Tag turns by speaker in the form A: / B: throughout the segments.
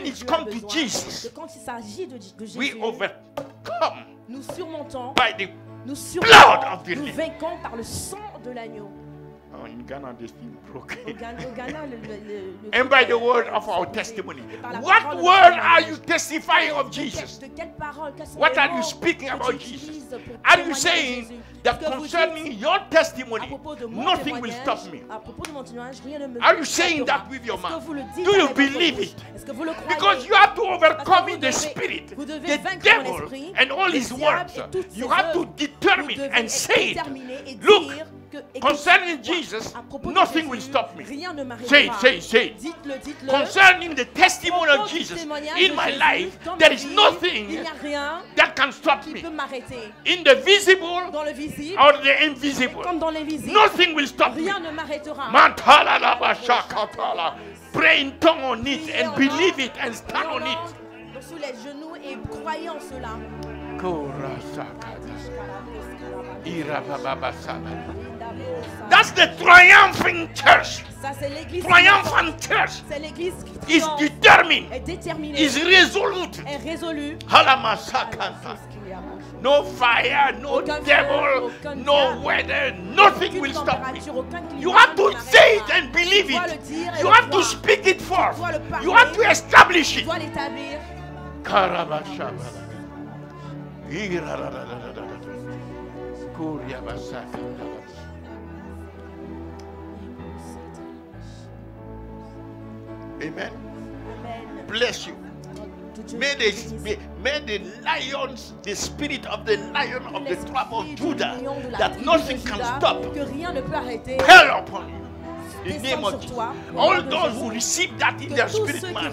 A: it comes to Jesus,
B: quand il s'agit de Jésus,
A: we overcome
B: nous surmontons,
A: by the
B: nous
A: blood of the
B: nous
A: Lamb.
B: vainquons par le sang de l'agneau.
A: Oh, in Ghana, this thing broke.
B: Au Ghana,
A: And by the word of our testimony. What word are you testifying of Jesus?
B: De quelle parole,
A: What are you speaking about Jesus? Are you saying that concerning your testimony, nothing will stop me? Are you saying that with your mouth? Do you believe it? Because you have to overcome in the spirit, the devil and all his works. You have to determine and say it. Look, concerning Jesus, nothing will stop me. Say it. Concerning the testimony of Jesus in my life, there is nothing that can stop me. In the visible or the invisible, nothing will stop me. Pray in tongue on it and believe it and stand on it.
B: Sur les genoux et croyez en cela.
A: That's the triumphant church.
B: Ça, c'est l'église.
A: Triumphant church
B: C'est l'église qui
A: is
B: triomphe,
A: determined,
B: est déterminée,
A: is resolute.
B: est résolue.
A: No fire, no devil, no weather, nothing will stop me. You have to say it and believe it. You have to speak it forth. You have to establish
B: Tu
A: it.
B: dois l'établir.
A: Amen.
B: Amen.
A: Bless you. May the lions, the spirit of the lion of the tribe of Judah, that nothing can stop,
B: que rien ne peut arrêter,
A: hell upon you. In the name
B: descendre
A: of
B: sur
A: Jesus.
B: toi.
A: All those who receive that in their spirit man,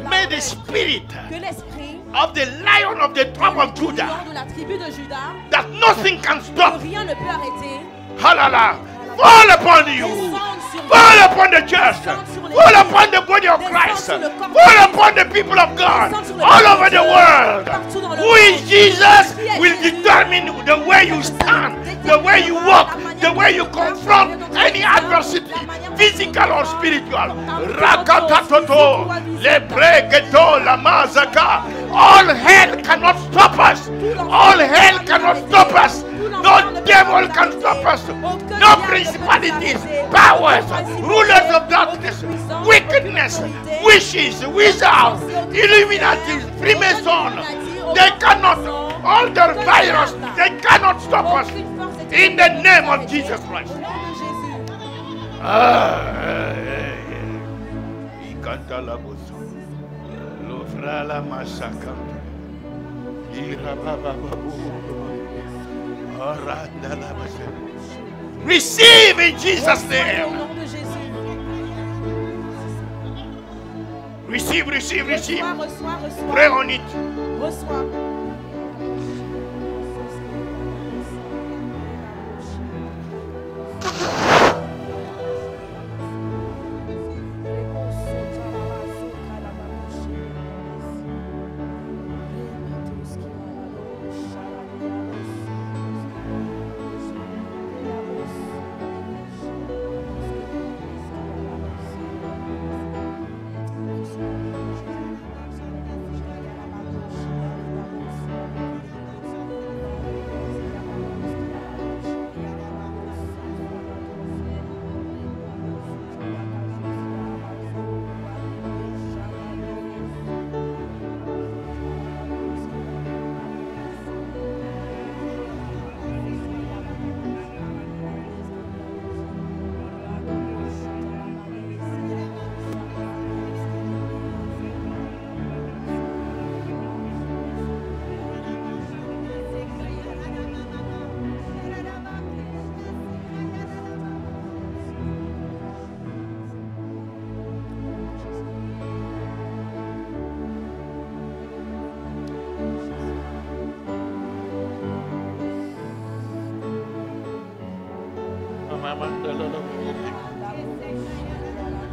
A: may the spirit
B: Que l'esprit
A: of the lion of the tribe of
B: du lion
A: Judah,
B: de la tribu de Juda,
A: that nothing can
B: que
A: stop,
B: rien ne peut arrêter,
A: halala, fall upon you,
B: descende sur
A: fall upon the church, fall upon the body of Christ, fall upon the people of God all over the world. Who is Jesus will determine the way you stand, the way you walk, the way you confront any adversity, physical or spiritual. Rakatatoto, lepreketo, lamazaka. All hell cannot stop us. All hell cannot stop us. No devil can stop us. No principalities, powers, rulers of darkness, wickedness, wishes, wizards, Illuminati, Freemason. They cannot, all their virus, they cannot stop us. In the name of Jesus Christ. Receive in Jesus'
B: Au
A: name.
B: nom de Jésus.
A: Receive.
B: Reçois.
A: Pray on it.
B: Reçois.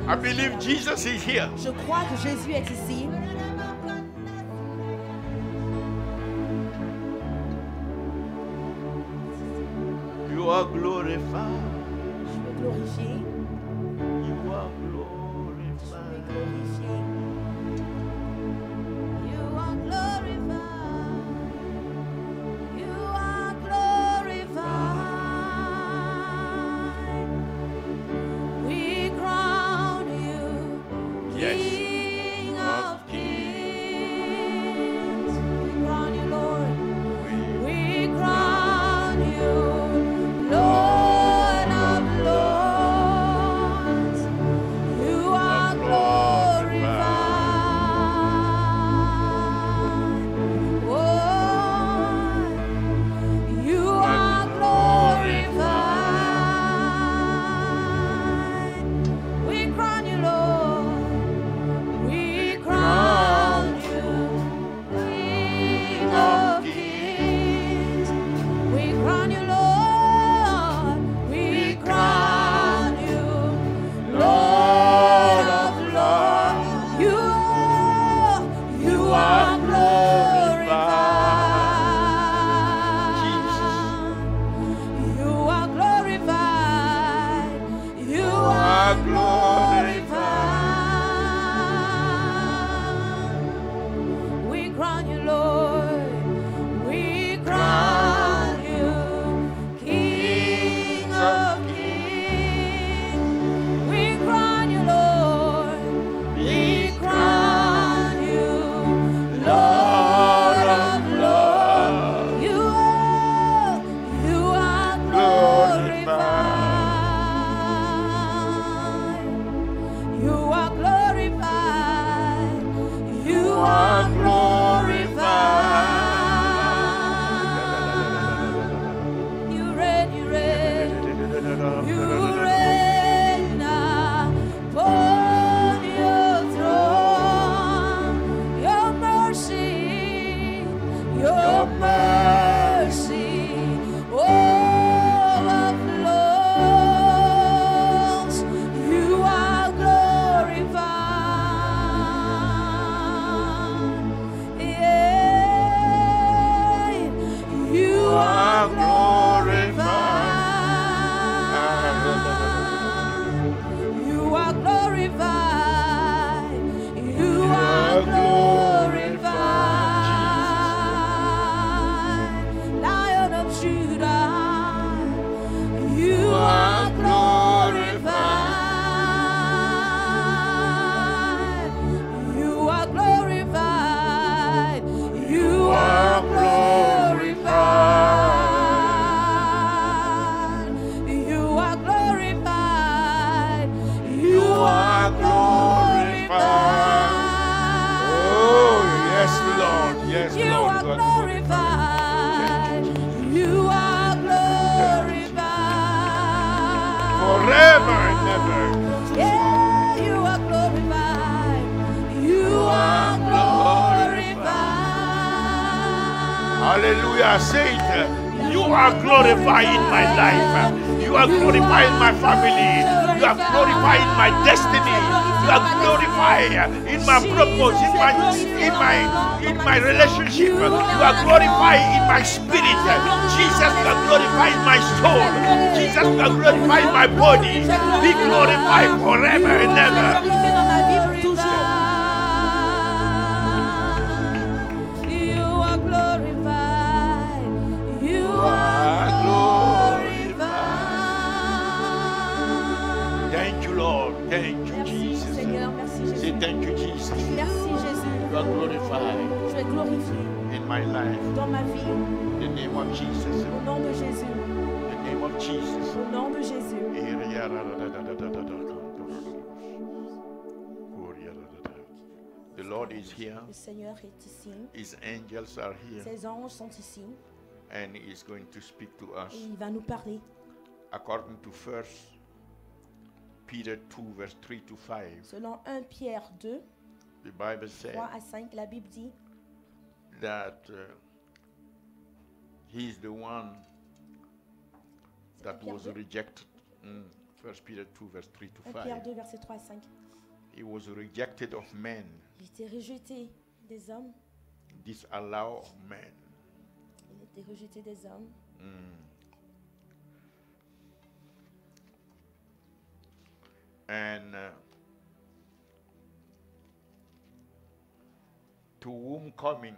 A: I believe Jesus is here.
B: Je crois que Jésus est ici.
A: You are glorified.
B: Je veux glorifier.
A: You are
B: Je veux
A: glorified.
B: glorifier.
A: we are saying, you are glorified in my life. You are glorified in my family. You are glorified in my destiny. You are glorified in my purpose, in my relationship. You are glorified in my spirit. Jesus, you are glorified in my soul. Jesus, you are glorified in my body. Be glorified forever and ever. Thank you, Jesus.
B: Seigneur, merci Jésus.
A: Say thank you, Jesus.
B: Merci Jésus.
A: You are glorified
B: Tu es glorifié
A: in my life.
B: dans ma vie.
A: In the name of Jesus.
B: Au nom de Jésus.
A: In the name of Jesus.
B: Au nom de Jésus.
A: The Lord is here.
B: Le Seigneur est ici.
A: His angels are here.
B: Ses anges sont ici.
A: And he is going to speak to us.
B: Et il va nous parler.
A: According to 1 Peter 2, verse 3 to 5.
B: Selon 1 Pierre 2,
A: The Bible says
B: 3 à 5, la Bible dit
A: that he is the one that
B: Pierre
A: was
B: 2?
A: rejected. 1 Peter 2, verse 3 to
B: 1
A: 5.
B: Pierre 2, verset 3 à 5.
A: He was rejected of men,
B: Il était rejeté des hommes.
A: disallowed of men.
B: Il était rejeté des hommes.
A: And to whom coming.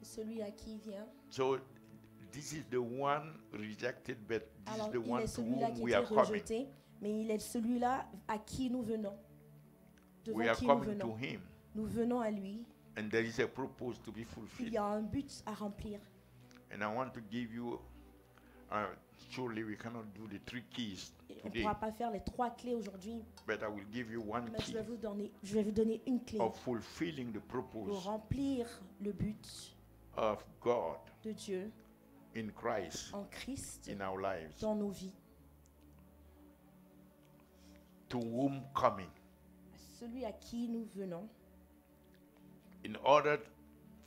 B: Celui à qui il vient.
A: So this is the one rejected, but this
B: Alors,
A: is the
B: il
A: one
B: est
A: to
B: celui-là
A: whom
B: qui
A: we
B: était
A: are coming.
B: rejeté, mais il est celui-là à qui nous venons. Devant
A: We are
B: qui nous
A: coming to
B: venons.
A: him.
B: Nous venons à lui.
A: And there is a purpose to be
B: Il
A: fulfilled.
B: y a un but à remplir.
A: And I want to give you, surely we cannot do the 3 keys
B: Et on ne
A: today,
B: pourra pas faire les 3 clés aujourd'hui,
A: but I will give you one
B: mais
A: key
B: je vais vous donner une clé
A: of fulfilling the
B: pour
A: purpose
B: remplir le but
A: of God
B: de Dieu
A: in Christ
B: en Christ
A: in our lives.
B: dans nos vies.
A: To whom coming,
B: Celui à qui nous venons,
A: in order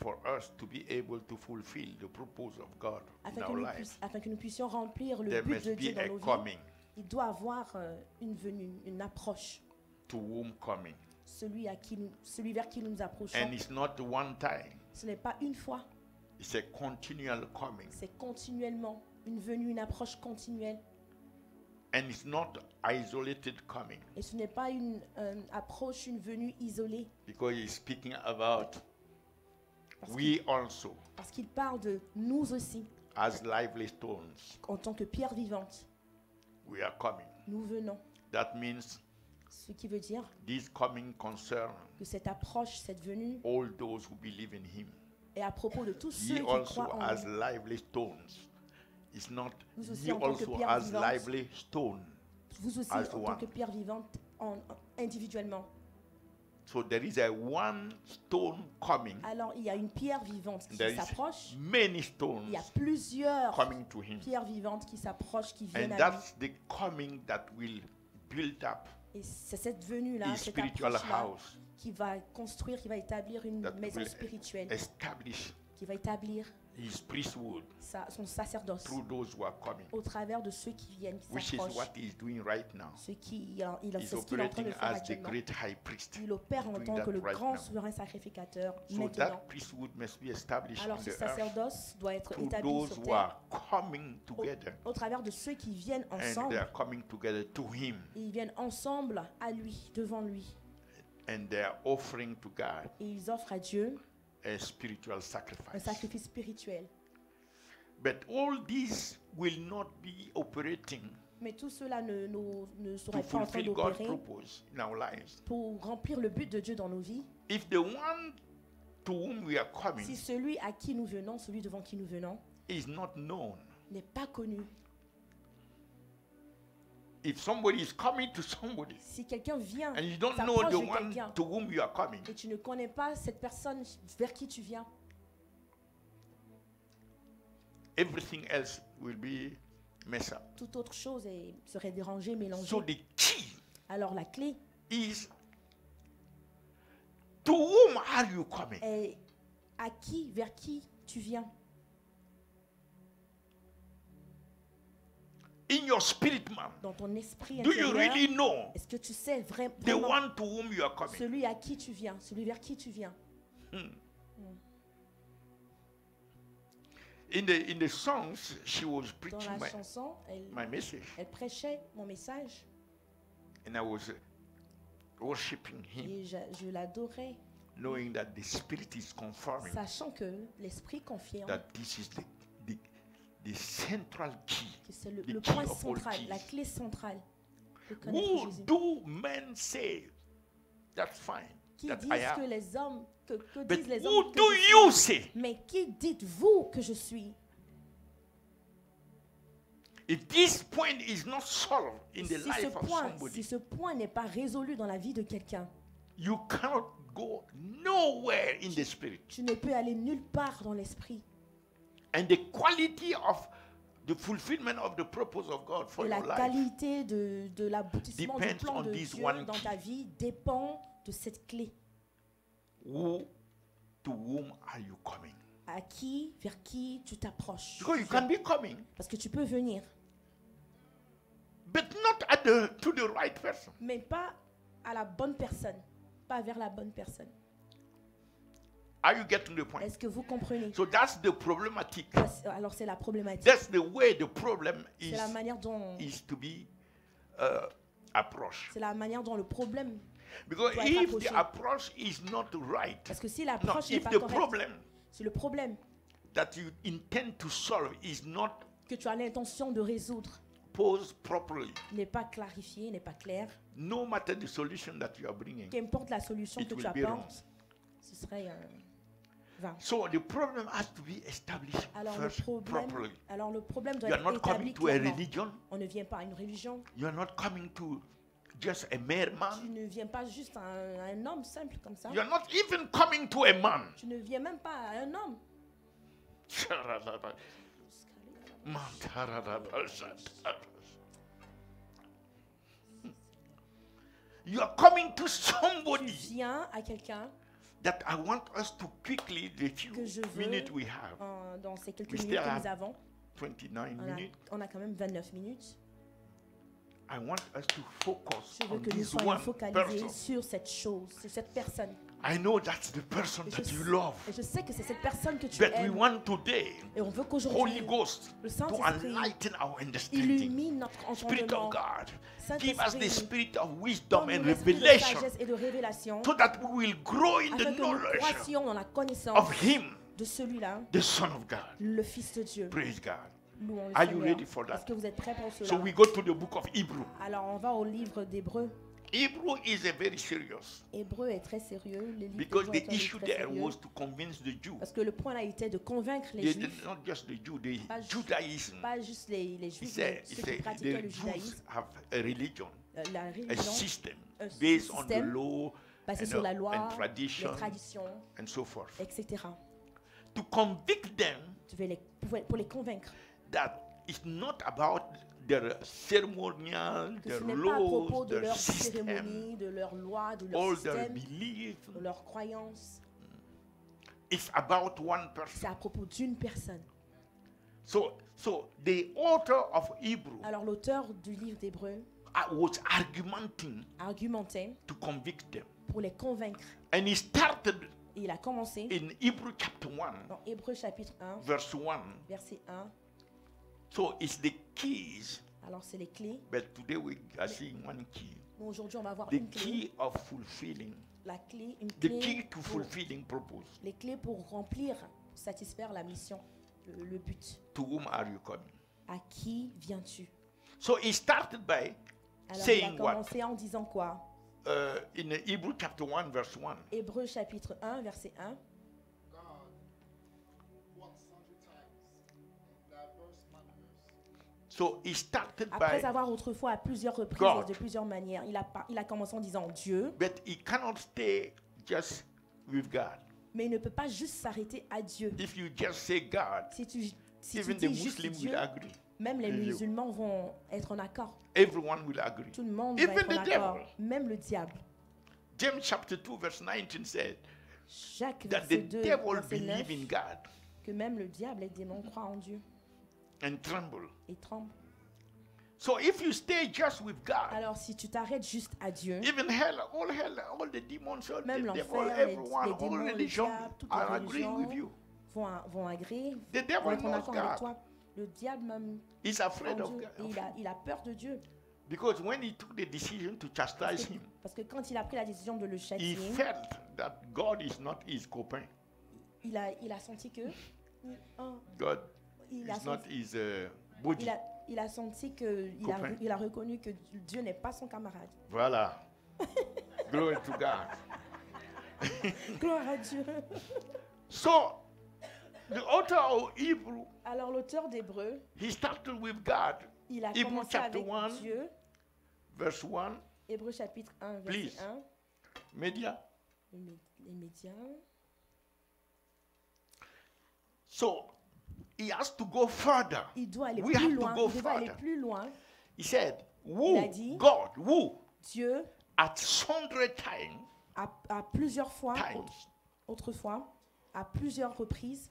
A: for us to be able to fulfill the purpose of God in our lives,
B: afin que nous puissions remplir le
A: there
B: but
A: must
B: de
A: be
B: Dieu
A: a
B: dans nos vies.
A: coming.
B: Il doit avoir une venue, une approche.
A: To whom coming.
B: Celui vers qui nous nous approchons.
A: And it's not one time,
B: Ce n'est pas une fois,
A: it's a continual coming.
B: c'est continuellement une venue, une approche continuelle.
A: And it's not isolated coming,
B: Et ce n'est pas une approche, une venue isolée,
A: because he's speaking about
B: parce
A: we also
B: qu'il parle de nous aussi,
A: as lively stones,
B: en tant que pierre vivante.
A: we are coming.
B: Nous venons.
A: That means
B: Ce qui veut dire
A: this coming concern
B: que cette approche, cette venue,
A: all those who believe in him.
B: est à propos de tous ceux
A: Ye
B: qui
A: also
B: croient en
A: as
B: lui.
A: lively stones. It's not
B: Vous aussi
A: ye
B: en tant que
A: also
B: pierre
A: as
B: vivante.
A: lively stone.
B: Vous aussi,
A: as
B: en tant
A: one.
B: que pierre vivante, individuellement.
A: So there is a one stone coming.
B: Alors, il y a une pierre vivante qui
A: There is
B: s'approche.
A: many
B: Il
A: stones
B: y a plusieurs
A: coming to him.
B: pierres vivantes qui s'approchent, qui viennent
A: And
B: à lui.
A: that's the coming that will build up
B: Et c'est cette venue-là,
A: his
B: cette
A: spiritual
B: approche-là,
A: house,
B: qui va construire, qui va établir une
A: that
B: maison
A: will
B: spirituelle,
A: establish
B: qui va établir
A: his priesthood
B: son sacerdoce
A: through those who are coming,
B: au travers de ceux qui viennent, qui
A: which is
B: s'approchent.
A: what he is doing right now.
B: C'est
A: He's
B: ce qu'il est en train de
A: operating
B: faire
A: as the
B: actuellement.
A: great high priest.
B: Il opère en
A: doing
B: tant
A: that
B: que le
A: right
B: grand
A: now.
B: souverain sacrificateur
A: So
B: maintenant.
A: that priesthood must be established
B: Alors
A: on
B: ce
A: the earth
B: sacerdoce doit être
A: through
B: établi
A: those
B: sur
A: who
B: terre
A: are coming together,
B: au travers de ceux qui viennent
A: and they
B: ensemble.
A: are coming together to him,
B: Et ils viennent ensemble à lui, devant lui.
A: and they are offering to God
B: Et ils offrent à Dieu
A: a spiritual
B: un
A: sacrifice.
B: sacrifice spirituel.
A: But all these will not be operating
B: Mais tout cela ne
A: to
B: serait pas en train
A: fulfill God's
B: d'opérer
A: purpose in our lives
B: pour remplir le but de Dieu dans nos vies.
A: if the one to whom we are coming
B: Si celui à qui nous venons, celui devant qui nous venons,
A: is not known.
B: n'est pas connu.
A: If somebody is coming to somebody
B: Si quelqu'un vient,
A: and you don't know
B: s'approche
A: the
B: de
A: one
B: quelqu'un
A: to whom you are coming,
B: et tu ne connais pas cette personne vers qui tu viens,
A: everything else will be messed up.
B: toute autre chose serait dérangée, mélangée.
A: So the key
B: Alors la clé
A: is to whom are you coming?
B: est à qui, vers qui tu viens.
A: in your spirit man,
B: dans ton esprit
A: do you
B: intérieur,
A: really know
B: est-ce que tu sais
A: the
B: vraiment
A: one to whom you are coming?
B: celui à qui tu viens, celui vers qui tu viens?
A: In the songs, she was
B: Dans
A: preaching
B: la chanson,
A: my message,
B: elle prêchait mon message
A: and I was worshiping him,
B: et je l'adorais,
A: knowing that the spirit is confirming
B: sachant que l'esprit confirme
A: that this is the central key.
B: que c'est le
A: the key
B: point
A: of all
B: central,
A: keys.
B: la clé centrale de connaître
A: Who
B: Jésus.
A: do men say? That's fine.
B: Qui
A: That
B: disent
A: I
B: que
A: am.
B: les hommes, que
A: But
B: disent les
A: who
B: hommes que
A: do
B: je suis?
A: you say?
B: Mais qui dites-vous que je suis?
A: If this point is not solved in the
B: Si
A: life of somebody,
B: ce point n'est pas résolu dans la vie de quelqu'un,
A: you cannot go nowhere in the spirit.
B: tu ne peux aller nulle part dans l'esprit.
A: And the quality of the fulfillment of the purpose of God for
B: Et la
A: your life
B: qualité de l'aboutissement du
A: depends
B: plan
A: on
B: de
A: this
B: Dieu
A: one
B: dans
A: key.
B: ta vie dépend de cette clé.
A: To whom are you coming?
B: À qui, vers qui tu t'approches.
A: Because you can be coming,
B: Parce que tu peux venir,
A: but not to the right person.
B: mais pas à la bonne personne, pas vers la bonne personne.
A: Are you getting the point?
B: Est-ce que vous comprenez?
A: So that's the problematic.
B: Alors c'est la problématique.
A: That's the way the problem
B: C'est la manière dont
A: is to be approached.
B: c'est la manière dont le problème.
A: Because
B: doit être
A: if
B: approché.
A: the approach is not right,
B: Parce que si
A: no,
B: l'approche n'est
A: if
B: pas
A: the
B: correcte,
A: problem
B: si le problème
A: that you intend to solve is not
B: que tu as l'intention de résoudre
A: posed properly,
B: n'est pas clarifié, n'est pas clair,
A: no matter the solution that you are bringing,
B: qu'importe la solution
A: it
B: que
A: will
B: tu
A: be wrong.
B: apportes, ce serait vain.
A: So the problem has to be established
B: Alors
A: first properly.
B: le problème doit
A: You are
B: être
A: not coming
B: établi
A: to a
B: clairement.
A: religion.
B: On ne vient pas à une religion.
A: You are not coming to just a mere
B: Tu
A: man.
B: ne viens pas juste à un homme simple comme ça.
A: You are not even coming to a man.
B: Tu ne viens même pas à un homme.
A: You are coming to
B: Tu
A: somebody
B: viens à quelqu'un
A: that I want us to quickly, the few
B: que je veux
A: minutes we have,
B: dans ces quelques
A: We
B: minutes
A: still
B: que nous
A: have
B: avons.
A: 29 minutes,
B: On a quand même 29 minutes.
A: I want us to focus
B: Je veux
A: on
B: que nous
A: this
B: soyons
A: one
B: focalisés
A: person.
B: sur cette chose, sur cette personne.
A: I know that's the person
B: Et
A: that you love.
B: je sais que c'est cette personne que tu
A: But we
B: aimes.
A: want today,
B: Et on veut
A: Holy
B: qu'aujourd'hui,
A: Ghost,
B: le
A: to
B: Saint-Esprit
A: enlighten our understanding.
B: illumine notre
A: Spirit
B: entendement.
A: of God, give us the
B: Saint-Esprit,
A: spirit of wisdom and
B: donne-nous l'esprit de
A: revelation
B: sagesse et de révélation,
A: so that we will grow in the
B: afin que nous
A: knowledge
B: croissions dans la connaissance
A: of Him,
B: de celui-là,
A: the Son of God.
B: le Fils de Dieu.
A: Praise God.
B: Louons le
A: Are you
B: Seigneur.
A: ready for that?
B: Est-ce que vous êtes prêts pour cela?
A: So we go to the book of Hebrew.
B: Alors on va au livre d'Hébreu.
A: Hebrew is a very serious
B: Hébreu est très sérieux. Le livre
A: because
B: d'Hébreu
A: the
B: est un livre
A: issue
B: très
A: there
B: sérieux.
A: was to convince the Jew.
B: Parce que le point là était de convaincre les
A: They,
B: Juifs,
A: not just the Jew, the
B: Pas ju-
A: Judaism.
B: pas juste les
A: He
B: Juifs,
A: said,
B: mais ceux qui pratiquaient
A: the
B: le
A: Jews
B: judaïsme,
A: have a religion,
B: la
A: a
B: religion
A: system
B: un
A: based on the
B: système
A: law
B: basé sur la loi,
A: and
B: les
A: tradition
B: traditions,
A: and so forth.
B: etc.
A: To convict them
B: Tu veux pour les convaincre
A: that it's not about their ceremonial,
B: que
A: their
B: ce n'est pas à propos
A: laws,
B: de
A: their
B: leur
A: system,
B: cérémonie, de leur loi, de leur
A: all their
B: système,
A: beliefs.
B: de leurs croyances.
A: It's about one person.
B: C'est à propos d'une personne.
A: So the author of Hebrew
B: Alors l'auteur du livre d'Hébreu
A: was argumenting
B: argumentait
A: to convict them.
B: pour les convaincre.
A: And he started
B: Et il a commencé
A: in Hebrew chapter 1,
B: dans Hébreu chapitre 1,
A: verse 1.
B: verset 1.
A: So it's the keys,
B: Alors c'est les clés.
A: but today we are seeing one key.
B: Nous, aujourd'hui, on va voir
A: The
B: une clé.
A: key of fulfilling,
B: La clé, une
A: the
B: clé
A: key to
B: pour-
A: fulfilling purpose.
B: les clés pour remplir, pour satisfaire la mission, le but.
A: To whom are you coming?
B: À qui viens-tu?
A: So he started by
B: Alors il a
A: saying what?
B: commencé en disant quoi?
A: In Hebrew chapter 1, verse 1.
B: Hébreu chapitre 1, verset 1.
C: God works sundry times in diverse manners.
A: So he started
B: Après
A: by,
B: avoir autrefois à plusieurs reprises
A: God.
B: et de plusieurs manières, il a commencé en disant Dieu,
A: but he cannot stay just with God.
B: mais il ne peut pas juste s'arrêter à Dieu.
A: If you just say God,
B: Si tu
A: even the
B: dis juste
A: Muslim
B: Dieu,
A: will agree.
B: même les
A: with you.
B: musulmans vont être en accord.
A: Everyone will agree.
B: Tout le monde
A: Even
B: va être en
A: the
B: accord.
A: devil.
B: Même le diable.
A: James chapter 2, verse 19 said
B: Jacques
A: that
B: verset
A: the
B: 2,
A: devil
B: verset 9,
A: believe in God
B: que même le diable et les démons croient en Dieu
A: and tremble.
B: et tremblent.
A: So if you stay just with God,
B: Alors si tu t'arrêtes juste à Dieu,
A: even all the demons, all
B: même
A: the devil,
B: l'enfer,
A: everyone,
B: les
A: all
B: démons, le
A: religion
B: diable, toutes
A: are
B: les
A: agreeing with
B: religions
A: you.
B: vont agréer,
A: The devil
B: vont être en
A: knows
B: accord avec
A: God.
B: toi. Le diable même,
A: He's
B: en
A: afraid of
B: Dieu,
A: God.
B: et il a peur de Dieu.
A: Because when he took the decision to chastise him,
B: Parce que quand il a pris la décision de le
A: he
B: châtier,
A: felt that God is not his copain.
B: il a senti que
A: God
B: il a
A: is not
B: senti,
A: his body.
B: il a senti que
A: Copain.
B: il a reconnu que Dieu n'est pas son camarade.
A: Voilà. Glory to God.
B: Gloire à Dieu.
A: So, the author of Hebrew,
B: Alors l'auteur d'Hébreu,
A: he started with God.
B: il a
A: Hebrew
B: commencé
A: chapter
B: avec
A: 1,
B: Dieu.
A: verse 1.
B: Hébreu chapitre 1, verset
A: Please.
B: 1.
A: Media.
B: Les médias.
A: So, he has to go further.
B: Il doit aller
A: We
B: plus
A: have to
B: loin.
A: go
B: Il doit aller
A: further.
B: plus loin.
A: He said,
B: Il
A: who,
B: a dit,
A: God, who,
B: Dieu,
A: at sundry times,
B: à plusieurs fois,
A: times,
B: autrefois, à plusieurs reprises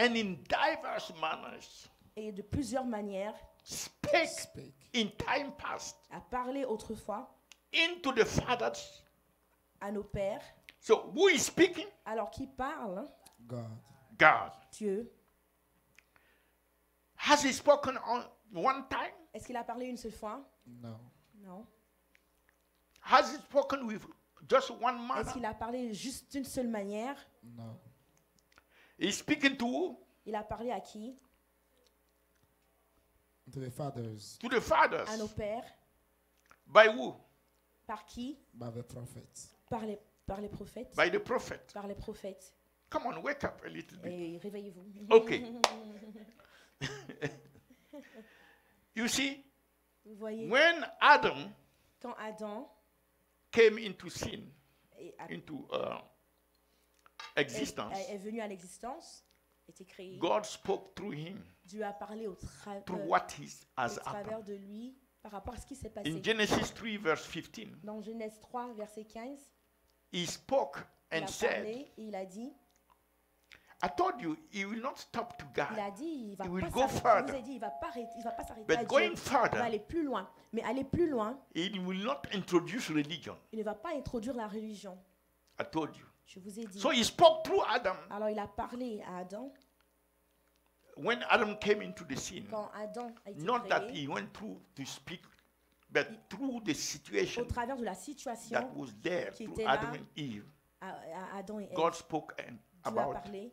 A: and in diverse manners,
B: et de plusieurs manières,
A: spake
C: Speak.
A: in time past
B: a parlé autrefois
A: into the fathers.
B: à nos pères.
A: So, who is speaking?
B: Alors qui parle?
C: God.
A: God.
B: Dieu.
A: Has he spoken on one time?
B: Est-ce qu'il a parlé une seule fois?
C: No.
B: Non.
A: Has he spoken with just one
B: Est-ce
A: manner?
B: qu'il a parlé juste d'une seule manière?
C: No.
A: He's speaking to who?
B: Il a parlé à qui?
C: To the fathers
A: To the fathers.
B: À nos pères.
A: By who?
B: Par qui?
C: by the prophets.
B: Par les prophètes.
A: By the prophet.
B: Par les prophètes.
A: Come on, wake up a little bit.
B: Et réveillez-vous.
A: Okay. You see,
B: Vous voyez,
A: when Adam
B: quand Adam
A: came into sin,
B: est
A: into existence,
B: est venu à l'existence, était créé,
A: God spoke through him,
B: Dieu a parlé au
A: through what has
B: travers
A: happened.
B: de lui par rapport à ce qui s'est
A: In
B: passé.
A: Genesis 3, verse 15,
B: Dans Genèse 3, verset 15,
A: he spoke
B: il
A: and
B: a
A: said,
B: parlé et il a dit,
A: I told you, he will not stop to
B: il
A: God,
B: a dit, il va
A: He will
B: pas
A: go
B: s'arrêter. Je
A: further.
B: vous ai dit, il va pas s'arrêter
A: but
B: à Dieu.
A: going
B: Il va
A: further,
B: aller plus loin. Mais aller plus loin,
A: he will not introduce religion.
B: il ne va pas introduire la religion.
A: I told you.
B: Je vous ai dit.
A: So he spoke through Adam.
B: Alors il a parlé à Adam
A: When Adam came into the scene,
B: quand Adam a été
A: not that
B: créé,
A: he went through to speak, but through the
B: au
A: situation
B: travers de la
A: that
B: situation
A: was there
B: qui
A: through
B: était
A: Adam
B: là,
A: and Eve.
B: à Adam et Ève.
A: God spoke
B: Dieu a
A: about
B: parlé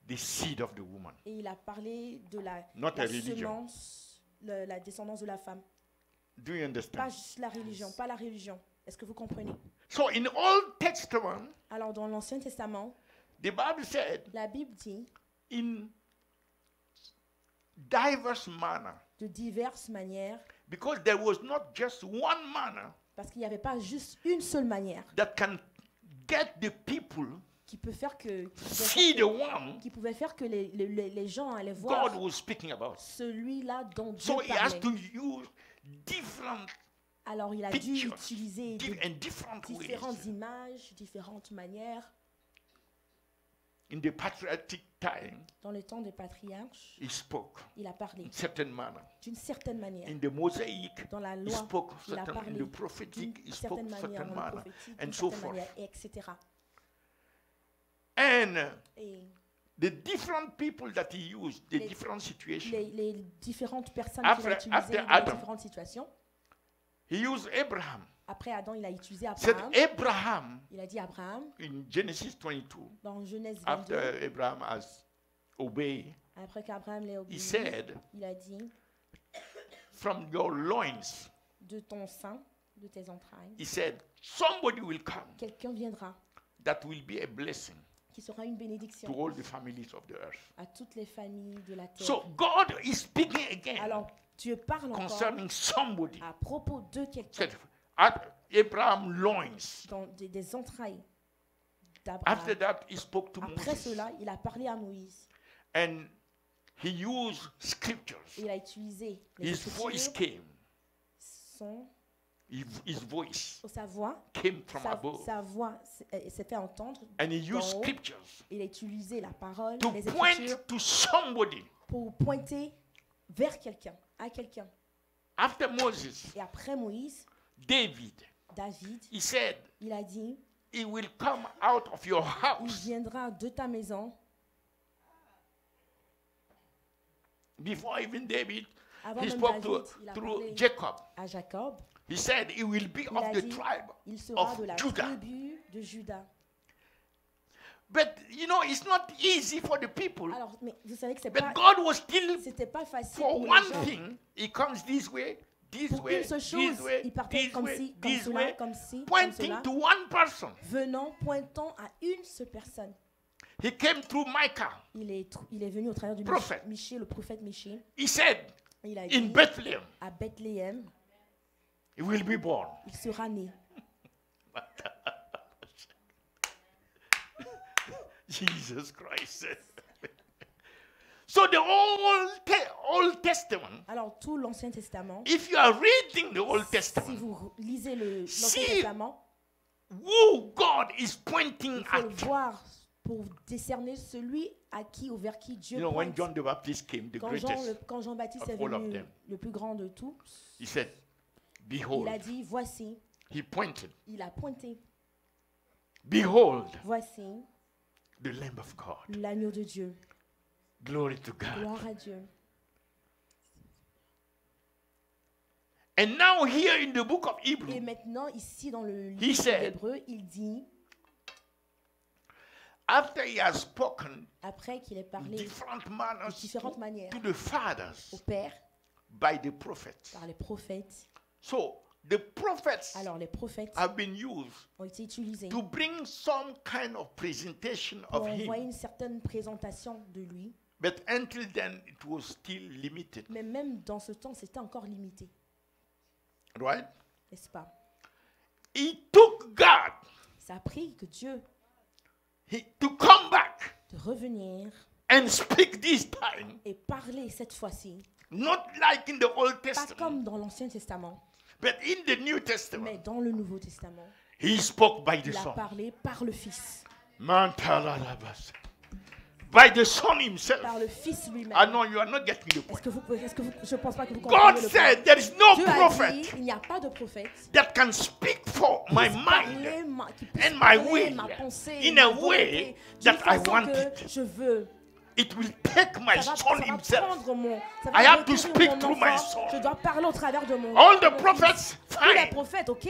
A: the seed of the woman.
B: et il a parlé de la
A: Not a religion.
B: semence, la descendance de la femme.
A: Do you
B: Pas
A: understand?
B: juste la religion, pas la religion. Est-ce que vous comprenez?
A: So in Old Testament,
B: Alors dans l'Ancien Testament,
A: the Bible said,
B: la Bible dit
A: in diverse manner,
B: de diverses manières,
A: because there was not just one manner
B: parce qu'il n'y avait pas juste une seule manière
A: that can get the people
B: qui peut faire que
A: see the one
B: qui pouvait faire que les gens allaient voir
A: God was speaking about.
B: celui-là dont Dieu
A: So he has
B: parlait.
A: to use different
B: Alors il a dû
A: pictures
B: utiliser
A: in different
B: différentes
A: ways.
B: images, différentes manières.
A: In the patriotic time,
B: Dans le temps des patriarches,
A: he spoke
B: il a parlé
A: in certain manner.
B: d'une certaine manière.
A: In the Mosaic,
B: Dans la
A: he
B: loi,
A: spoke
B: il a
A: certain. In
B: parlé
A: the prophetic, he
B: d'une
A: spoke
B: certaine manière,
A: certain
B: dans le
A: manner,
B: prophétique,
A: and
B: d'une
A: so
B: certaine
A: forth.
B: manière, etc.
A: And
B: Et
A: the different people that he used, the
B: Les-
A: different situations.
B: les différentes personnes
A: After-
B: qu'il a utilisées
A: after
B: dans
A: Adam.
B: différentes situations.
A: He used Abraham.
B: Après Adam, il a utilisé
A: Said
B: Abraham.
A: Abraham
B: Il a dit Abraham
A: in Genesis 22.
B: dans Genèse
A: After
B: 22.
A: Abraham has obeyed,
B: Après qu'Abraham l'ait
A: he
B: obéi,
A: said,
B: il a dit
A: "From your loins,"
B: de ton sein, de tes entrailles,
A: he said, "somebody will come
B: quelqu'un viendra
A: that will be a blessing
B: qui sera une
A: to
B: bénédiction
A: all the families of the earth."
B: à toutes les familles de la terre.
A: So God is speaking again
B: Alors Dieu parle encore
A: concerning somebody.
B: à propos de quelqu'un
A: Said, at Abraham loins.
B: dans des entrailles
A: After
B: d'Abraham.
A: that, he spoke to
B: Après
A: Moses,
B: cela, il a parlé à Moïse.
A: and he used scriptures.
B: Et il a utilisé les
A: His voice
B: Écritures,
A: came.
B: son,
A: His voice
B: sa voix.
A: came from above,
B: Sa voix s'est fait entendre.
A: and he used
B: d'en haut.
A: scriptures
B: Il a utilisé la parole,
A: to
B: les
A: point
B: Écritures,
A: to somebody
B: pour pointer vers quelqu'un, à quelqu'un.
A: After Moses,
B: Et après Moïse,
A: David,
B: David,
A: he said,
B: il a dit,
A: he will come out of your
B: il
A: house.
B: viendra de ta maison.
A: Before even David,
B: Avant
A: he
B: même
A: spoke
B: David, il a
A: through
B: parlé
A: Jacob.
B: à Jacob.
A: He said he will be
B: Il
A: of
B: a
A: the
B: dit,
A: tribe
B: il sera
A: of
B: de la
A: Judah.
B: tribu de Juda.
A: But you know, it's not easy for the people.
B: Alors, mais vous savez que
A: But God was still,
B: c'était pas facile
A: for
B: pour
A: one
B: les gens.
A: thing, he comes this way, this
B: Pour
A: way,
B: une seule
A: this
B: chose,
A: way,
B: il partait
A: this
B: comme
A: way,
B: ci, comme
A: this
B: cela,
A: way,
B: comme ci, comme
A: pointing
B: cela,
A: to one person.
B: venant, pointant à une seule personne.
A: He came through Micah.
B: Il est venu au travers du
A: Prophet.
B: Michée, le prophète Michée.
A: He said,
B: Il a
A: in
B: dit
A: Bethlehem,
B: à Bethléem,
A: he will be born.
B: il sera né.
A: Jesus Christ. So the Old Testament,
B: Alors, tout l'Ancien Testament,
A: if you are reading the Old
B: si
A: Testament,
B: vous lisez l'Ancien
A: See
B: Testament,
A: who God is pointing
B: il faut le
A: at.
B: voir pour décerner celui à qui ou vers qui Dieu
A: You know, when
B: pointe.
A: John the Baptist came, the greatest,
B: Quand Jean-Baptiste
A: of
B: est
A: all of
B: venu,
A: them.
B: le plus grand de tous,
A: he said,
B: il
A: behold,
B: a dit, voici,
A: he pointed,
B: il a pointé,
A: behold,
B: voici
A: the Lamb of God.
B: l'agneau de Dieu.
A: Glory to God.
B: Gloire à Dieu.
A: And now here in the book of
B: Et
A: Hebrew,
B: maintenant, ici dans le
A: He
B: livre
A: said,
B: d'Hébreu, il dit,
A: after he has spoken
B: après qu'il ait parlé
A: different
B: de
A: manners
B: différentes manières
A: to the fathers
B: au Père
A: by the prophets.
B: par les prophètes.
A: So the prophets
B: Alors les prophètes
A: have been used
B: ont été utilisés
A: to bring some kind of presentation
B: pour
A: of
B: envoyer
A: him.
B: une certaine présentation de lui.
A: But until then, it was still limited.
B: Mais même dans ce temps, c'était encore limité,
A: Right?
B: n'est-ce pas?
A: He took God
B: Ça a pris que Dieu
A: to come back
B: de revenir
A: and speak this time,
B: et parler cette fois-ci,
A: not like in the Old
B: pas
A: Testament,
B: comme dans l'Ancien Testament,
A: but in the New
B: mais
A: Testament.
B: dans le Nouveau Testament.
A: He spoke by the
B: Il a
A: Son.
B: parlé par le Fils,
A: By the Son himself.
B: par le Fils lui-même.
A: I know you are not getting the point.
B: Je pense pas que vous
A: God
B: comprenez le point.
A: said there is no
B: Dieu a dit,
A: prophet
B: il n'y a pas de prophète
A: that can speak for my
B: puisse
A: mind
B: parler qui puisse
A: and my
B: parler
A: way
B: ma pensée,
A: in
B: ma
A: a
B: volonté,
A: way
B: d'une
A: that I
B: façon
A: want
B: que
A: it.
B: je veux.
A: It will take my
B: Ça
A: Son
B: va
A: himself.
B: prendre ça
A: I
B: va
A: have to
B: requérir
A: speak
B: mon
A: through my
B: enfant.
A: son.
B: Je dois parler au travers de mon
A: All the
B: mon
A: prophets,
B: fils. Tous les
A: fine.
B: prophètes, ok.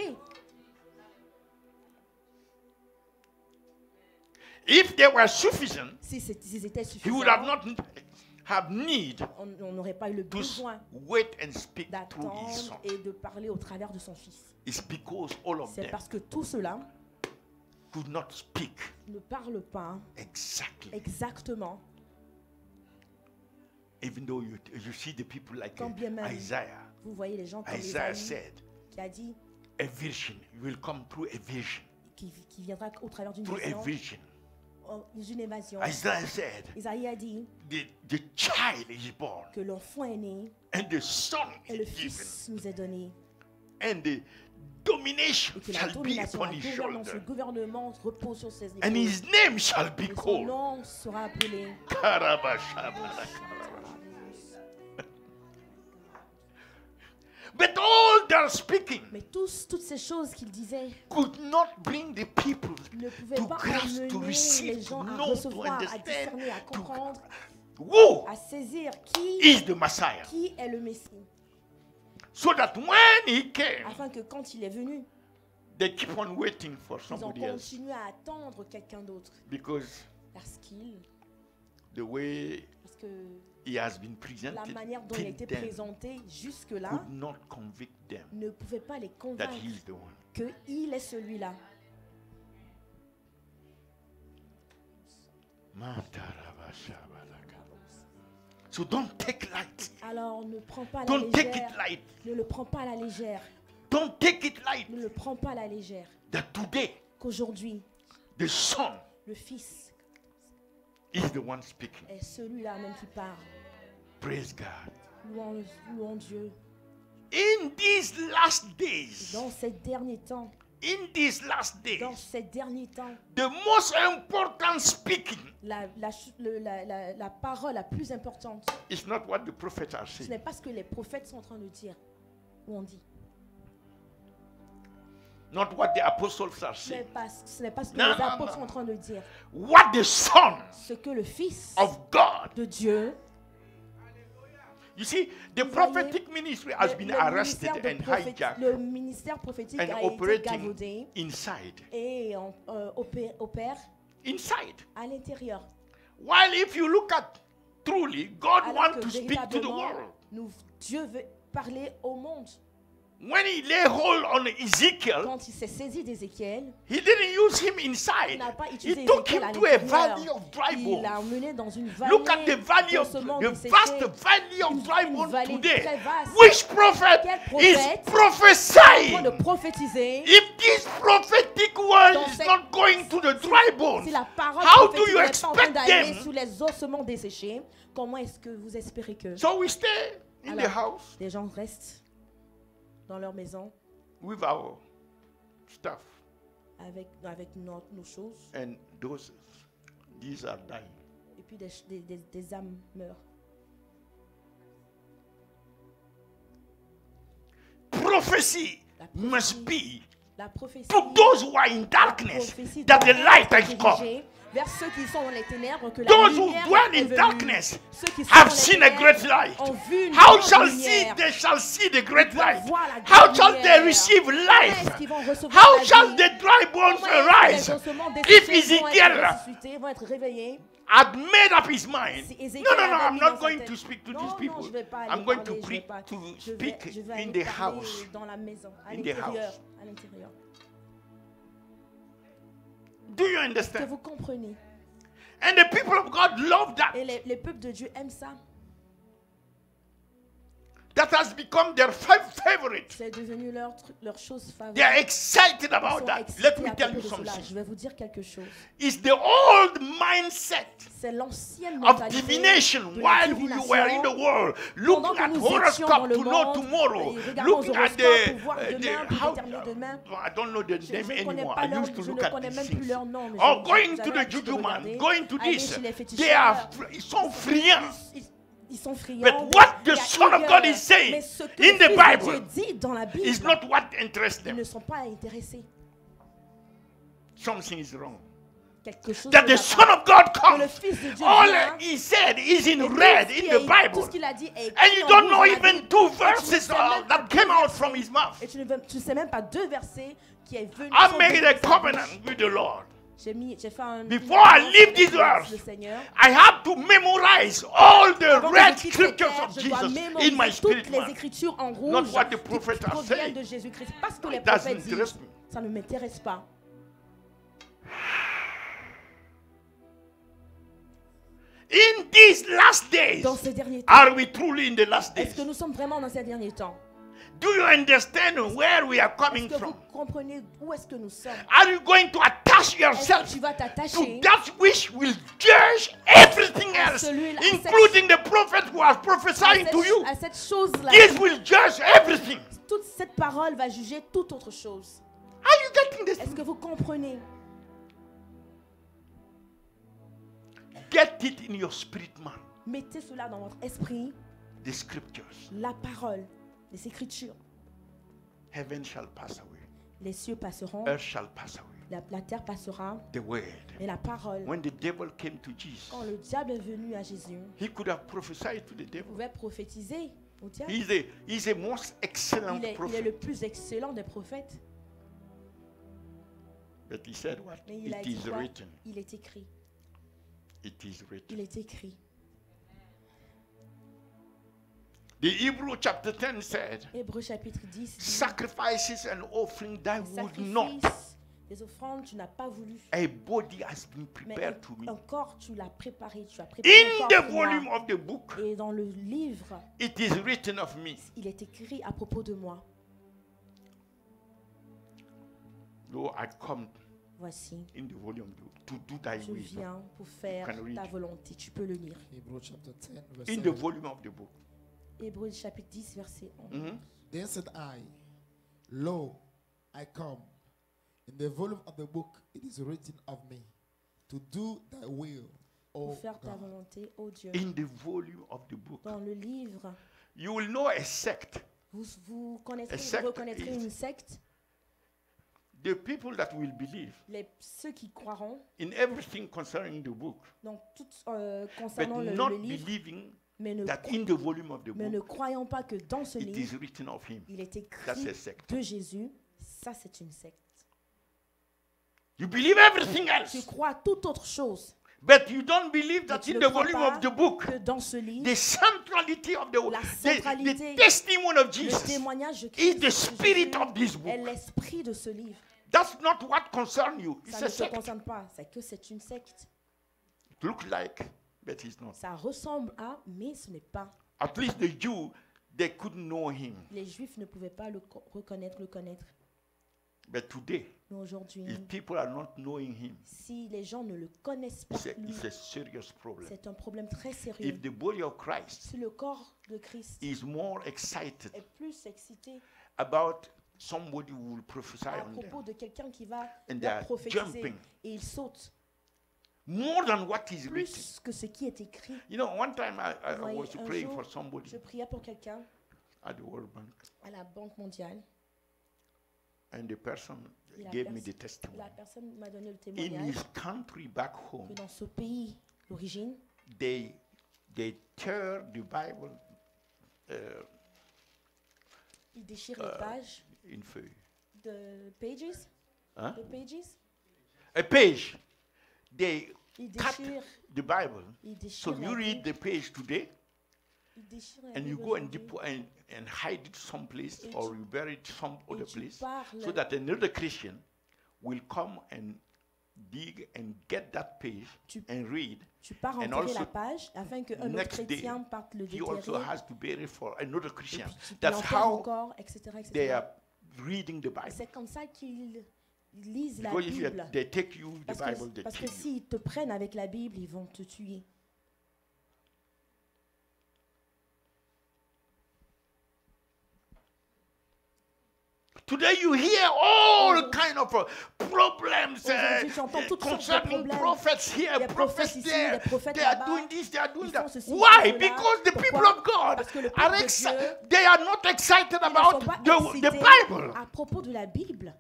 A: If they were sufficient,
B: S'ils étaient
A: he would have
B: suffisants,
A: not have need
B: on n'aurait pas eu le
A: to
B: besoin
A: wait and speak through his Son.
B: d'attendre et de parler au travers de son Fils.
A: It's because all of
B: C'est
A: them
B: parce que tout cela
A: could not speak
B: ne parle pas
A: exactly.
B: exactement,
A: Even though you see the people like
B: quand bien même
A: Isaiah.
B: vous voyez les gens comme
A: Isaiah
B: Isaïe
A: said,
B: qui a dit
A: a vision will come through a vision.
B: qui viendra au travers d'une
A: Through a
B: vision,
A: vision.
B: d'une évasion.
A: Isaiah said,
B: Isaïe a dit
A: the child is born,
B: que l'enfant est né
A: and the son
B: et le
A: is given,
B: Fils nous est donné
A: and the domination
B: et que la
A: shall be
B: domination,
A: upon his
B: le
A: shoulder,
B: gouvernement repose sur ses
A: and
B: épaules.
A: his name shall be
B: Et son
A: called
B: nom sera appelé.
A: Karabashabara. But all their speaking
B: Mais toutes ces choses qu'il disait
A: could not bring the people
B: ne pouvaient
A: to
B: pas
A: grasp, to
B: amener
A: receive,
B: les
A: to
B: gens à
A: know, to
B: recevoir, à
A: understand,
B: discerner, à
A: to
B: comprendre,
A: who
B: à saisir qui
A: is the Messiah.
B: est le Messie.
A: So that when he came,
B: Afin que quand il est venu,
A: they keep on waiting for
B: ils ont
A: somebody else.
B: continué à attendre quelqu'un d'autre.
A: Because
B: Parce
A: the way
B: que
A: he has been
B: la
A: presented
B: manière dont il a été
A: till then
B: présenté jusque-là
A: could not convict them
B: ne pouvait pas les
A: that
B: convaincre
A: he is the one.
B: qu'il est celui-là.
A: So don't take light.
B: Alors ne prends pas à la
A: Don't take it
B: légère.
A: light.
B: Ne le prends pas à la légère.
A: Don't take it light
B: Ne le prends pas à la légère.
A: that today
B: Qu'aujourd'hui,
A: the Son
B: le Fils
A: is the one speaking.
B: est celui-là même qui parle.
A: Praise God.
B: Louons Dieu.
A: In these last days,
B: Dans ces derniers temps,
A: In these last days,
B: dans ces derniers temps,
A: the most important speaking
B: la parole la plus importante,
A: is not what the prophets are
B: ce
A: saying.
B: n'est pas ce que les prophètes sont en train de dire ou on dit.
A: Not what the apostles are saying.
B: Ce n'est pas ce que
A: Non,
B: les
A: non,
B: apôtres
A: non.
B: sont en train de dire.
A: What the Son
B: Ce que le Fils
A: of God.
B: de Dieu,
A: You see, the
B: Vous
A: prophetic ministry has been arrested
B: ministère de
A: and
B: prophétie-
A: hijacked
B: le ministère prophétique
A: and
B: a été
A: operating
B: galvaudé
A: inside.
B: et opère
A: Inside.
B: à l'intérieur.
A: While if you look at truly, God
B: Alors
A: wants
B: que
A: to speak to the
B: véritablement,
A: world.
B: Dieu veut parler au monde.
A: When he lay hold on Ezekiel,
B: Quand il s'est saisi d'Ézéchiel,
A: he didn't use him
B: il
A: inside.
B: n'a pas
A: He
B: utilisé
A: took
B: Ézéchiel
A: him
B: à
A: to a
B: l'intérieur.
A: valley of dry
B: Il l'a
A: bones.
B: emmené dans une vallée
A: Look at the valley of
B: d'ossements
A: the
B: desséchés.
A: vast valley of dry
B: Une
A: bones
B: vallée
A: today.
B: très vaste.
A: Which prophet
B: Quel
A: is
B: prophète en train de
A: prophesying?
B: prophétiser.
A: If this prophetic word
B: Dans
A: is
B: cette-
A: not going to the dry bones,
B: Si la parole
A: how do
B: prophétique
A: you
B: n'est pas en train
A: expect
B: d'aller
A: them?
B: sous les ossements desséchés, comment est-ce que vous espérez que
A: So we stay in the
B: Alors,
A: house
B: les gens restent dans leur maison
A: with our stuff
B: avec nos choses
A: and these are dying.
B: et puis des âmes meurent.
A: Prophecy
B: La prophétie-
A: must be
B: La prophétie,
A: to those who are in
B: la
A: darkness
B: prophétie
A: that the
B: doit
A: light
B: être
A: has come.
B: dirigée vers ceux qui sont dans les ténèbres, que la
A: Those who
B: lumière
A: dwell
B: est
A: in
B: venue.
A: darkness
B: Ceux qui sont
A: have
B: dans les
A: seen a
B: ténèbres
A: great light.
B: ont vu une
A: How
B: grande
A: shall
B: lumière.
A: they shall see the great
B: Ils vont
A: light?
B: voir la
A: How
B: grande
A: shall they
B: lumière.
A: receive
B: Comment
A: life?
B: est-ce qu'ils vont recevoir
A: How
B: la
A: shall
B: vie?
A: the dry bones
B: Comment est-ce que
A: arise?
B: les ossements
A: If
B: desséchés vont être
A: Ezekiel
B: ressuscités, vont être réveillés?
A: had made up his mind,
B: Si Ézéchiel
A: no,
B: avait
A: I'm
B: mis
A: not
B: dans sa
A: going
B: tête,
A: to speak to
B: non,
A: these
B: non,
A: people.
B: je vais pas aller
A: I'm going to
B: parler, je vais
A: preach,
B: pas-
A: to
B: je vais
A: speak
B: aller
A: in the
B: parler
A: house.
B: dans la maison, à
A: In the
B: l'intérieur,
A: house.
B: à l'intérieur.
A: Do you
B: Que
A: understand?
B: vous comprenez.
A: And the people of God love that.
B: Et les peuples de Dieu aiment ça.
A: That has become their favorite.
B: C'est devenu leur chose
A: They are
B: favorite.
A: excited
B: Ils
A: about
B: sont
A: that.
B: excités
A: Let me
B: à
A: tell
B: propos
A: you
B: de cela.
A: something.
B: Je vais vous dire quelque chose.
A: It's the old mindset
B: C'est l'ancienne
A: of
B: mentalité
A: divination
B: de la
A: while you
B: divination.
A: were in the world, looking
B: Pendant que
A: at
B: nous étions dans
A: horoscope
B: le
A: to know
B: monde,
A: tomorrow,
B: et regardons
A: looking
B: aux
A: at
B: horoscopes pour voir demain, pour
A: how,
B: déterminer demain.
A: I don't know the
B: Je
A: name
B: ne connais
A: anymore.
B: pas
A: I
B: leur,
A: used to
B: je
A: look
B: ne
A: at
B: connais
A: these
B: même plus
A: things.
B: leur nom. Mais
A: Or
B: je-
A: going
B: j'avais
A: to the
B: l'habitude de
A: juju man,
B: regarder.
A: going to
B: Aller
A: this,
B: chez les
A: they are
B: féticheurs.
A: ils sont friands.
B: Ils sont friands.
A: But what
B: il y
A: the
B: a
A: Son of
B: rigueur.
A: God is saying
B: Mais ce que
A: in
B: le
A: the
B: Fils de
A: Bible
B: Dieu dit dans la Bible,
A: is not what interests
B: ils
A: them.
B: ne sont pas intéressés.
A: Something is wrong.
B: Quelque chose
A: That
B: ne
A: the
B: va
A: Son
B: pas.
A: of God
B: Que le
A: comes.
B: Fils de Dieu
A: All
B: vient.
A: he said is in
B: Et tout
A: red
B: ce qui
A: in
B: est-
A: the
B: Tout
A: Bible.
B: ce qu'il a dit est
A: And
B: écrit
A: you
B: en
A: don't
B: rouge
A: know
B: dans la
A: even
B: Bible.
A: two
B: Et tu ne
A: verses
B: sais même pas
A: that
B: deux
A: came out
B: versets.
A: from his mouth.
B: Et tu ne sais même pas deux versets qui est venu.
A: I
B: sont
A: made
B: venus
A: a
B: de sa
A: covenant
B: bouche.
A: with the Lord.
B: J'ai fait un.
A: Before I leave this earth,
B: le Seigneur.
A: I have to memorize all the
B: Avant que
A: red
B: je quitte
A: scriptures
B: cette terre,
A: of
B: je dois
A: Jesus
B: mémoriser
A: in my spirit
B: toutes les
A: man.
B: écritures en rouge
A: Not what the
B: qui
A: prophets are
B: proviennent
A: saying.
B: de Jésus-Christ. Parce que les
A: It doesn't
B: prophètes disent,
A: interest me.
B: ça ne m'intéresse pas.
A: In these last days,
B: Dans ces derniers temps,
A: are we truly in the last
B: est-ce
A: days?
B: que nous sommes vraiment dans ces derniers temps?
A: Do you understand where we are coming
B: Est-ce que
A: from?
B: vous comprenez où est-ce que nous sommes?
A: Are you going to attach
B: Est-ce que
A: yourself
B: tu vas
A: to
B: t'attacher
A: that which will judge everything
B: à
A: else,
B: celui-là,
A: including the prophet who was prophesying to you?
B: à cette chose-là?
A: This will judge everything.
B: Toute cette parole va juger toute autre chose.
A: Are you getting this?
B: Est-ce que vous comprenez?
A: Get it in your spirit, man.
B: Mettez cela dans votre esprit,
A: The scriptures.
B: la parole, les écritures.
A: Heaven shall pass away.
B: Les cieux passeront,
A: Earth shall pass away.
B: la terre passera,
A: The word.
B: mais la parole.
A: When the devil came to Jesus,
B: Quand le diable est venu à Jésus,
A: he could have prophesied to the
B: il
A: devil.
B: pouvait prophétiser au diable.
A: He's a most excellent
B: Il est
A: prophet.
B: le plus excellent des prophètes.
A: But he said what?
B: Mais il a
A: It
B: dit
A: is
B: quoi?
A: written.
B: Il est écrit.
A: It is written.
B: Il est écrit.
A: The Hebrew chapter 10 said,
B: Hébreux chapitre 10 dit,
A: sacrifices and offering thy
B: des
A: would not.
B: sacrifices, des offrandes, tu n'as pas voulu.
A: A body has been
B: Mais
A: prepared to me.
B: un corps, tu l'as préparé. Tu as préparé
A: In
B: un
A: the
B: corps pour moi.
A: volume of the book,
B: Et dans le livre,
A: it is written of me.
B: il est écrit à propos de moi.
A: Lo, I come
B: Voici,
A: in the volume to do thy
B: je
A: will.
B: viens pour faire
A: Can read.
B: ta volonté. Tu peux le lire.
C: Hebrews chapter 10, verse
A: In the
C: 7.
A: volume of the book.
B: Hébreux chapitre 10, verset 11.
A: Mhm.
C: Then said I, Lo, I come. In the volume of the book, it is written of me to do thy will, O
B: Pour faire ta
C: God.
B: volonté, ô Dieu.
A: In the volume of the book,
B: Dans le livre,
A: you will know a sect.
B: vous connaîtrez,
A: A sect
B: vous reconnaîtrez
A: is-
B: une secte.
A: The people that will believe
B: Ceux qui croiront
A: in everything concerning the book,
B: dans tout
A: but
B: concernant le
A: not
B: livre,
A: believing
B: mais ne,
A: that in the volume of the
B: mais ne
A: book,
B: croyant pas que dans ce
A: it is
B: livre,
A: written of him.
B: il est
A: That's
B: écrit
A: a sect.
B: de Jésus. Ça, c'est une secte.
A: You believe everything
B: Tu
A: else,
B: crois à toute autre chose
A: but you don't believe
B: mais
A: that
B: tu
A: in
B: ne
A: the
B: crois
A: volume
B: pas
A: of the book,
B: que dans ce livre,
A: the centrality of
B: La
A: the
B: centralité,
A: testimony of
B: le
A: Jesus
B: témoignage de
A: is
B: Christ
A: the
B: de
A: spirit
B: Jésus
A: of this
B: est
A: book.
B: l'esprit de ce livre.
A: That's not what concerns you. It's
B: Ça
A: a
B: ne te
A: sect.
B: concerne pas, c'est que c'est une secte.
A: It looks like, but it's not.
B: Ça ressemble à, mais ce n'est pas.
A: At least the Jew, they couldn't know him.
B: Les Juifs ne pouvaient pas le reconnaître, le connaître.
A: But today,
B: Mais aujourd'hui,
A: if people are not knowing him,
B: si les gens ne le connaissent pas, lui,
A: it's a serious problem.
B: c'est un problème très sérieux.
A: If the body of Christ
B: Si le corps de Christ
A: is more excited
B: est plus excité
A: about somebody who will prophesy
B: à
A: on
B: propos
A: them,
B: de quelqu'un qui va
A: And they
B: leur
A: are
B: prophétiser
A: jumping.
B: et il saute
A: more than what is written.
B: plus que ce qui est écrit.
A: You know, one time I
B: Voyez,
A: was
B: un
A: praying
B: jour,
A: for somebody
B: Je priais pour quelqu'un
A: at the World Bank,
B: à la Banque mondiale.
A: and the person
B: Et
A: gave me the testimony.
B: la personne m'a donné le
A: In
B: témoignage
A: his country back home,
B: que dans ce pays d'origine,
A: they tear the Bible
B: il déchire les pages
A: in feuilles.
B: de pages.
A: Huh?
B: De pages.
A: A page. They
B: Il
A: cut
B: déchire,
A: the Bible.
B: il
A: So
B: déchire la
A: you read
B: Bible,
A: the page today,
B: il déchire la
A: and you
B: Bible
A: go and,
B: aujourd'hui.
A: and hide it someplace,
B: Et
A: or
B: tu-
A: you bury it some
B: et
A: other
B: tu
A: place,
B: parles-
A: so that another Christian will come and dig and get that page
B: Tu-
A: and read.
B: Tu pars
A: And
B: enterrer
A: also,
B: la page afin qu'un autre
A: next day,
B: chrétien parte le
A: He also
B: déterrer.
A: has to bury for another
B: Et
A: Christian.
B: puis tu
A: That's
B: l'enterres
A: how
B: encore, etc.
A: they
B: etc.
A: are reading the
B: Et
A: Bible.
B: c'est comme ça qu'ils lisent la
A: Because if
B: Bible.
A: they take you the
B: Parce
A: Bible,
B: que,
A: they
B: parce que
A: kill you.
B: s'ils te prennent avec la Bible, ils vont te tuer.
A: Today you hear all kind of problems
B: Aujourd'hui, tu entends toutes sortes de
A: concerning
B: problèmes.
A: prophets here,
B: Des
A: prophets
B: prophètes ici,
A: there.
B: des prophètes
A: They are
B: là-bas.
A: doing this, they are doing
B: Ils
A: that.
B: font ceci,
A: Why?
B: ils font cela.
A: Because the people
B: Pourquoi?
A: of God
B: Parce que le
A: are
B: peuple de Dieu,
A: they are not excited
B: Ils ne
A: about
B: sont pas
A: the
B: excités
A: Bible.
B: à propos de la Bible.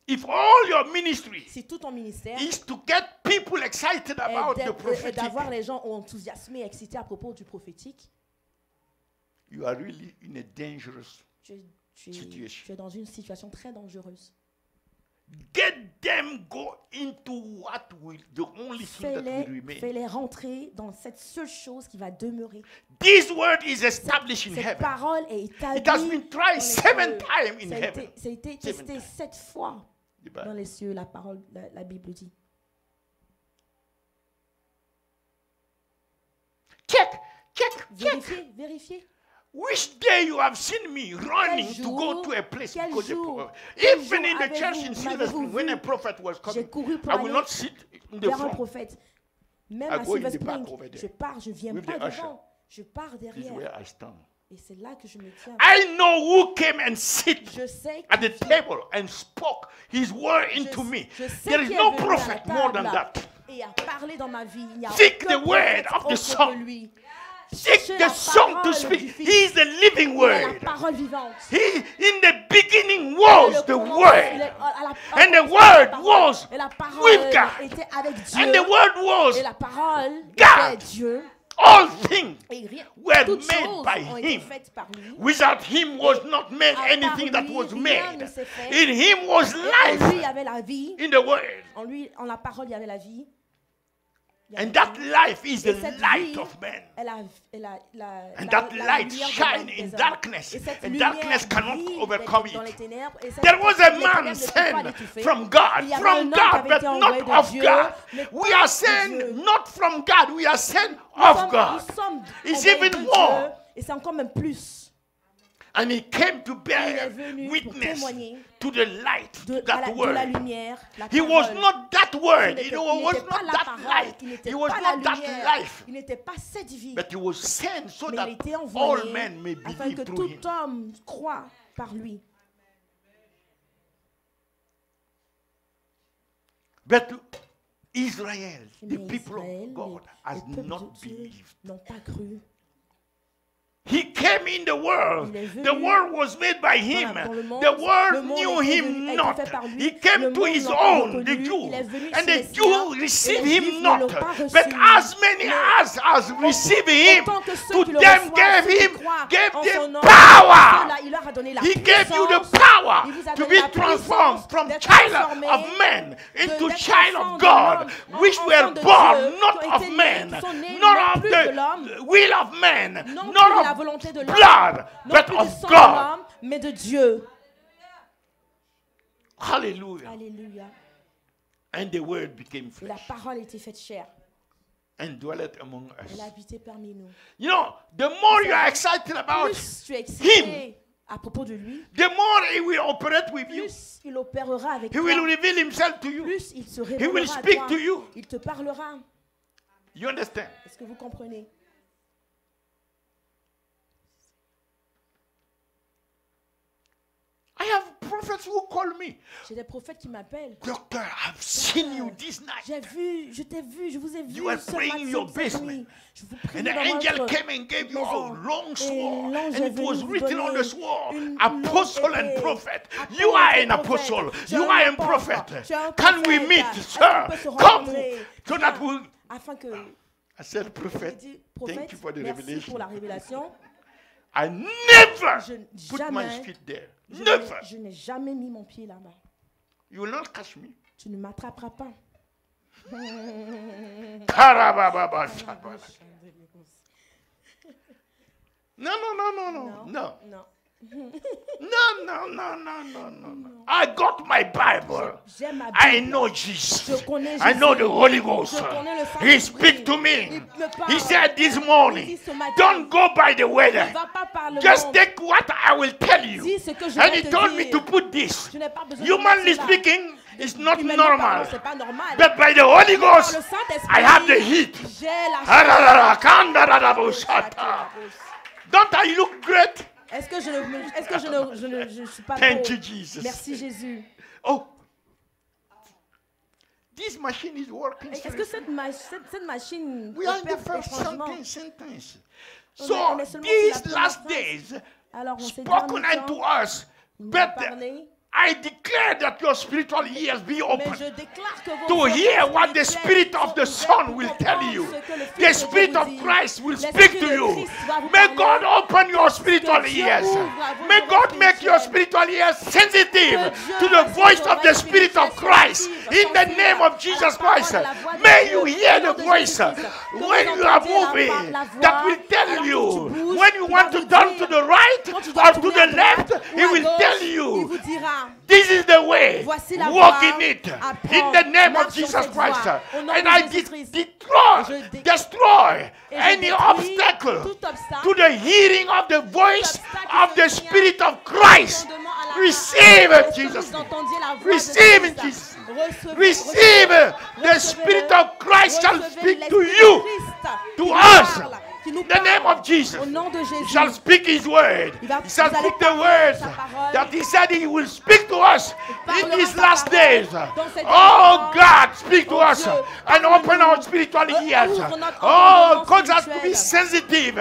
A: If all your ministry
B: Si tout ton ministère
A: is to get people excited about the
B: est
A: prophetic,
B: d'avoir les gens enthousiasmés, excités à propos du prophétique,
A: you are really in a dangerous.
B: tu
A: Situation.
B: es dans une situation très dangereuse.
A: Get them go into what will the only thing that will remain.
B: Fais-les rentrer dans cette seule chose qui va demeurer.
A: This word is established in
B: Cette
A: heaven.
B: parole est établie.
A: It has been tried
B: dans les
A: 7
B: cieux.
A: times in
B: Ça a
A: heaven.
B: été- ça a été
A: 7
B: testé
A: times.
B: 7 fois
A: The
B: dans
A: Bible.
B: les cieux, la parole, la Bible dit.
A: Check, check, check.
B: Vérifiez, vérifiez.
A: Which day you have seen me running to go
B: jour-
A: to a place
B: quel
A: because
B: jour-
A: a
B: quel
A: even
B: jour
A: in the
B: avez-vous-
A: church in Silver
B: m'avez-vous
A: Spring, when
B: vu?
A: a prophet was coming,
B: J'ai couru pour
A: I will
B: aller
A: not sit in the
B: vers un
A: front.
B: prophète. Même
A: I
B: à
A: go in
B: Silver
A: the back
B: Spring,
A: over there
B: je pars, je ne viens
A: with
B: pas
A: the usher.
B: devant. Je pars
A: This is
B: derrière.
A: where I stand.
B: Et c'est là que je me tiens.
A: I know who came and sit
B: Je sais
A: at the
B: qui-
A: table and spoke his word
B: je-
A: into me.
B: je sais
A: There is
B: qui est
A: no
B: venu à la
A: prophet more than
B: table
A: that.
B: Et a parlé dans ma vie. Il n'y a
A: Seek
B: aucun
A: the word
B: prophète
A: of the
B: autre
A: song.
B: que lui.
A: Seek
B: Cherchez
A: the
B: la
A: song to
B: parole
A: speak.
B: du Fils.
A: He is the living
B: Il est la
A: word.
B: parole vivante.
A: He in the beginning
B: Et
A: was
B: le
A: the
B: commencement,
A: word.
B: il est- à la- à
A: And the
B: commencer,
A: word
B: la parole.
A: was
B: Et la parole
A: with God.
B: était avec Dieu.
A: And the word was
B: Et la parole
A: God.
B: était Dieu.
A: all things
B: Et rien,
A: were
B: toutes
A: made
B: choses
A: by
B: ont été
A: him.
B: faites par lui.
A: Without him was not made
B: À part
A: anything that
B: lui,
A: was
B: rien
A: made.
B: ne s'est fait.
A: In him was
B: Et en lui, il y
A: life.
B: avait la vie.
A: In the word.
B: En lui, en la parole, il y avait la vie. Il y avait
A: And
B: la
A: that
B: vie.
A: life is
B: Et
A: the
B: cette
A: light
B: vie,
A: of man.
B: And
A: that light shine in darkness, and darkness cannot overcome it. There was a man sent from God, but not of God. We are sent not from God, we are sent of God. It's even more.
B: Et c'est encore même plus.
A: And he came to
B: Il est
A: bear
B: venu pour
A: witness
B: témoigner
A: to the light, to that
B: de la
A: word.
B: lumière. La
A: He was
B: parole.
A: not that word,
B: Il
A: he
B: n'était-
A: was
B: il n'était pas
A: not
B: la
A: that
B: parole,
A: light,
B: il n'était
A: he was
B: pas la
A: not that
B: lumière,
A: life,
B: il n'était pas cette vie.
A: but he was sent so
B: Mais
A: that
B: il était
A: all
B: envoyé
A: men may
B: afin que
A: believe through him.
B: tout homme croit par lui.
A: But Israel, the
B: Mais
A: people
B: Israël,
A: of God,
B: les
A: has
B: peuples
A: not
B: de Dieu
A: believed.
B: n'ont pas cru.
A: He came in the world.
B: Il est venu
A: The world was made by him.
B: dans le monde.
A: The
B: Le
A: world
B: monde
A: knew
B: était
A: him
B: venu- a été
A: not.
B: fait par lui.
A: He came
B: Le
A: to
B: monde
A: his
B: l'a pas
A: own, the
B: reconnu.
A: Jews.
B: Il est venu
A: And
B: chez les
A: the
B: siens,
A: Jews
B: et
A: received
B: les
A: him
B: Juifs ne
A: not.
B: l'ont pas reçu.
A: But as many
B: Mais
A: as received him,
B: autant que ceux
A: to
B: qui le
A: them
B: reçoivent,
A: gave
B: ceux qui
A: him,
B: croient
A: gave
B: en
A: them
B: son nom,
A: power.
B: ceux-là, il leur a donné la
A: He gave you the
B: puissance.
A: power
B: Il vous a
A: to
B: donné
A: be
B: la
A: transformed
B: puissance
A: from
B: d'être
A: child
B: transformé,
A: of men into
B: d'être
A: child
B: enfant
A: of
B: de
A: God,
B: l'homme,
A: which
B: enfant
A: were
B: de
A: born
B: Dieu,
A: not
B: qui ont
A: of
B: été nés,
A: men,
B: qui sont nés
A: not
B: non
A: of
B: plus
A: the
B: de l'homme,
A: will of men,
B: non plus
A: not
B: de la
A: of
B: volonté de l'homme,
A: blood,
B: non
A: but
B: plus du
A: of
B: sang de
A: God.
B: l'homme, mais de Dieu.
A: Hallelujah.
B: Alléluia.
A: And the word became
B: Et la
A: flesh
B: parole était faite chair.
A: and dwelleth among us.
B: Elle a habité parmi nous.
A: You know, the more you are excited about
B: Plus tu es excité à propos de lui,
A: the more he will operate with you.
B: plus il opérera avec
A: He
B: toi.
A: will reveal himself to you.
B: Plus il se
A: He will
B: révélera à
A: speak
B: toi.
A: to you.
B: Il te parlera.
A: You understand?
B: Est-ce que vous comprenez?
A: I have prophets who call me.
B: J'ai des prophètes qui m'appellent.
A: Doctor, I've seen you this night.
B: J'ai vu, je t'ai vu, je vous ai vu
A: You were
B: ce
A: praying
B: matin,
A: in your
B: cette
A: basement.
B: nuit. Je vous prie
A: And
B: dans
A: the angel
B: votre
A: came and gave you a
B: maison.
A: long
B: Et
A: sword.
B: l'ange
A: And
B: est
A: it
B: venu
A: was
B: vous
A: written on
B: donner
A: the sword,
B: une
A: apostle
B: longue
A: and
B: épée.
A: prophet.
B: Apôtre
A: You are
B: et
A: an
B: prophète.
A: apostle.
B: Tu es
A: You
B: un
A: are a
B: apôtre.
A: prophet.
B: Tu es un
A: Can we
B: prophète.
A: meet,
B: Est-ce qu'on peut
A: sir?
B: se
A: Come
B: rencontrer?
A: so that
B: Viens,
A: we.
B: afin que
A: I said,
B: j'ai
A: prophet,
B: dit,
A: thank
B: prophète,
A: you for the
B: merci
A: revelation.
B: pour la révélation.
A: I never
B: Je-
A: put my
B: jamais-
A: feet there.
B: Je
A: Never.
B: je n'ai jamais mis mon pied là-bas.
A: You will not catch me.
B: Tu ne m'attraperas pas.
A: Karabababa shabala. No.
B: Non.
A: No, I got my Bible.
B: J'ai ma
A: I
B: Bible.
A: know Jesus.
B: Je connais
A: I know
B: Jésus.
A: the Holy Ghost.
B: Je connais le
A: He
B: Saint-Esprit.
A: speak to me.
B: Il me parle.
A: He said this
B: Il
A: morning,
B: dit ce matin,
A: don't go by the weather.
B: ne va pas par le
A: Just
B: monde.
A: take what I will tell you.
B: Dis ce que je
A: And
B: vais
A: he
B: te
A: told me
B: dire.
A: to put this.
B: Je n'ai pas besoin
A: Humanly
B: de cela.
A: speaking, it's not
B: Humainement parlant,
A: normal.
B: c'est pas normal.
A: But by the Holy
B: Par
A: Ghost,
B: le Saint-Esprit,
A: I have the heat.
B: j'ai la
A: Hararara,
B: chaleur.
A: kandararaboshata. Don't I look great?
B: Est-ce que je ne suis pas
A: Thank
B: beau?
A: you, Jesus.
B: Merci Jésus.
A: Oh, this machine is working.
B: Est-ce que
A: seriously.
B: cette machine
A: We are in the
B: opère
A: first
B: étrangement?
A: sentence.
B: On
A: So
B: est seulement
A: these
B: sur la
A: last
B: première
A: days,
B: phrase. Alors on s'est dit
A: spoken unto us,
B: nous
A: but
B: a parlé,
A: I declare that your spiritual ears be
B: mais
A: open
B: je déclare que vos
A: to
B: oreilles
A: hear what the
B: spirituelles
A: Spirit of
B: sont
A: the
B: ouvertes
A: Son
B: pour
A: will tell
B: comprendre
A: you.
B: ce que le Fils
A: The
B: de Dieu
A: Spirit
B: vous
A: of
B: dit.
A: Christ will
B: L'Esprit
A: speak to
B: de
A: you.
B: Christ va vous
A: May
B: parler.
A: God open your spiritual
B: Dieu
A: ears.
B: ouvre vos
A: May
B: oreilles
A: God make your spiritual ears sensitive to the voice of the Spirit of Christ. In the name of Jesus Christ, may you hear the voice when you are moving that will tell you when you want to turn to the right or to the left. He will tell
B: Il
A: you
B: vous dira,
A: this is the way.
B: voici la
A: Walk
B: voie
A: in it
B: à
A: in
B: prendre.
A: the name of
B: Marche sur
A: Jesus
B: cette
A: Christ.
B: voie. Au nom
A: And
B: de
A: I
B: Jésus-Christ.
A: destroy
B: Et je
A: any
B: détruis
A: obstacle
B: tout obstacle,
A: to the hearing of the voice of the Spirit of
B: tout
A: Christ.
B: entendement à la-
A: Receive
B: à-
A: it,
B: à- que
A: Jesus.
B: vous entendiez la voix de
A: Receive it,
B: Christ.
A: Jesus.
B: Recevez-
A: Receive
B: recevez-
A: the
B: recevez-le.
A: Spirit of Christ shall
B: Recevez
A: speak to
B: l'Esprit
A: you,
B: de Christ
A: to
B: qui nous
A: us,
B: parle, qui nous
A: in the name
B: parle.
A: of Jesus.
B: Au nom de
A: He
B: Jésus.
A: shall speak His word.
B: Il va-
A: He shall
B: vous allez
A: speak the
B: parler
A: words
B: sa parole.
A: that He said He will speak to us in
B: parlera
A: these
B: sa
A: last
B: parole
A: days.
B: dans ces
A: Oh
B: derniers
A: God, speak to
B: Oh
A: us
B: Dieu,
A: and open
B: parle-nous.
A: our spiritual ears.
B: Ouvre notre
A: Oh,
B: entendement
A: cause us to be
B: spirituel.
A: sensitive,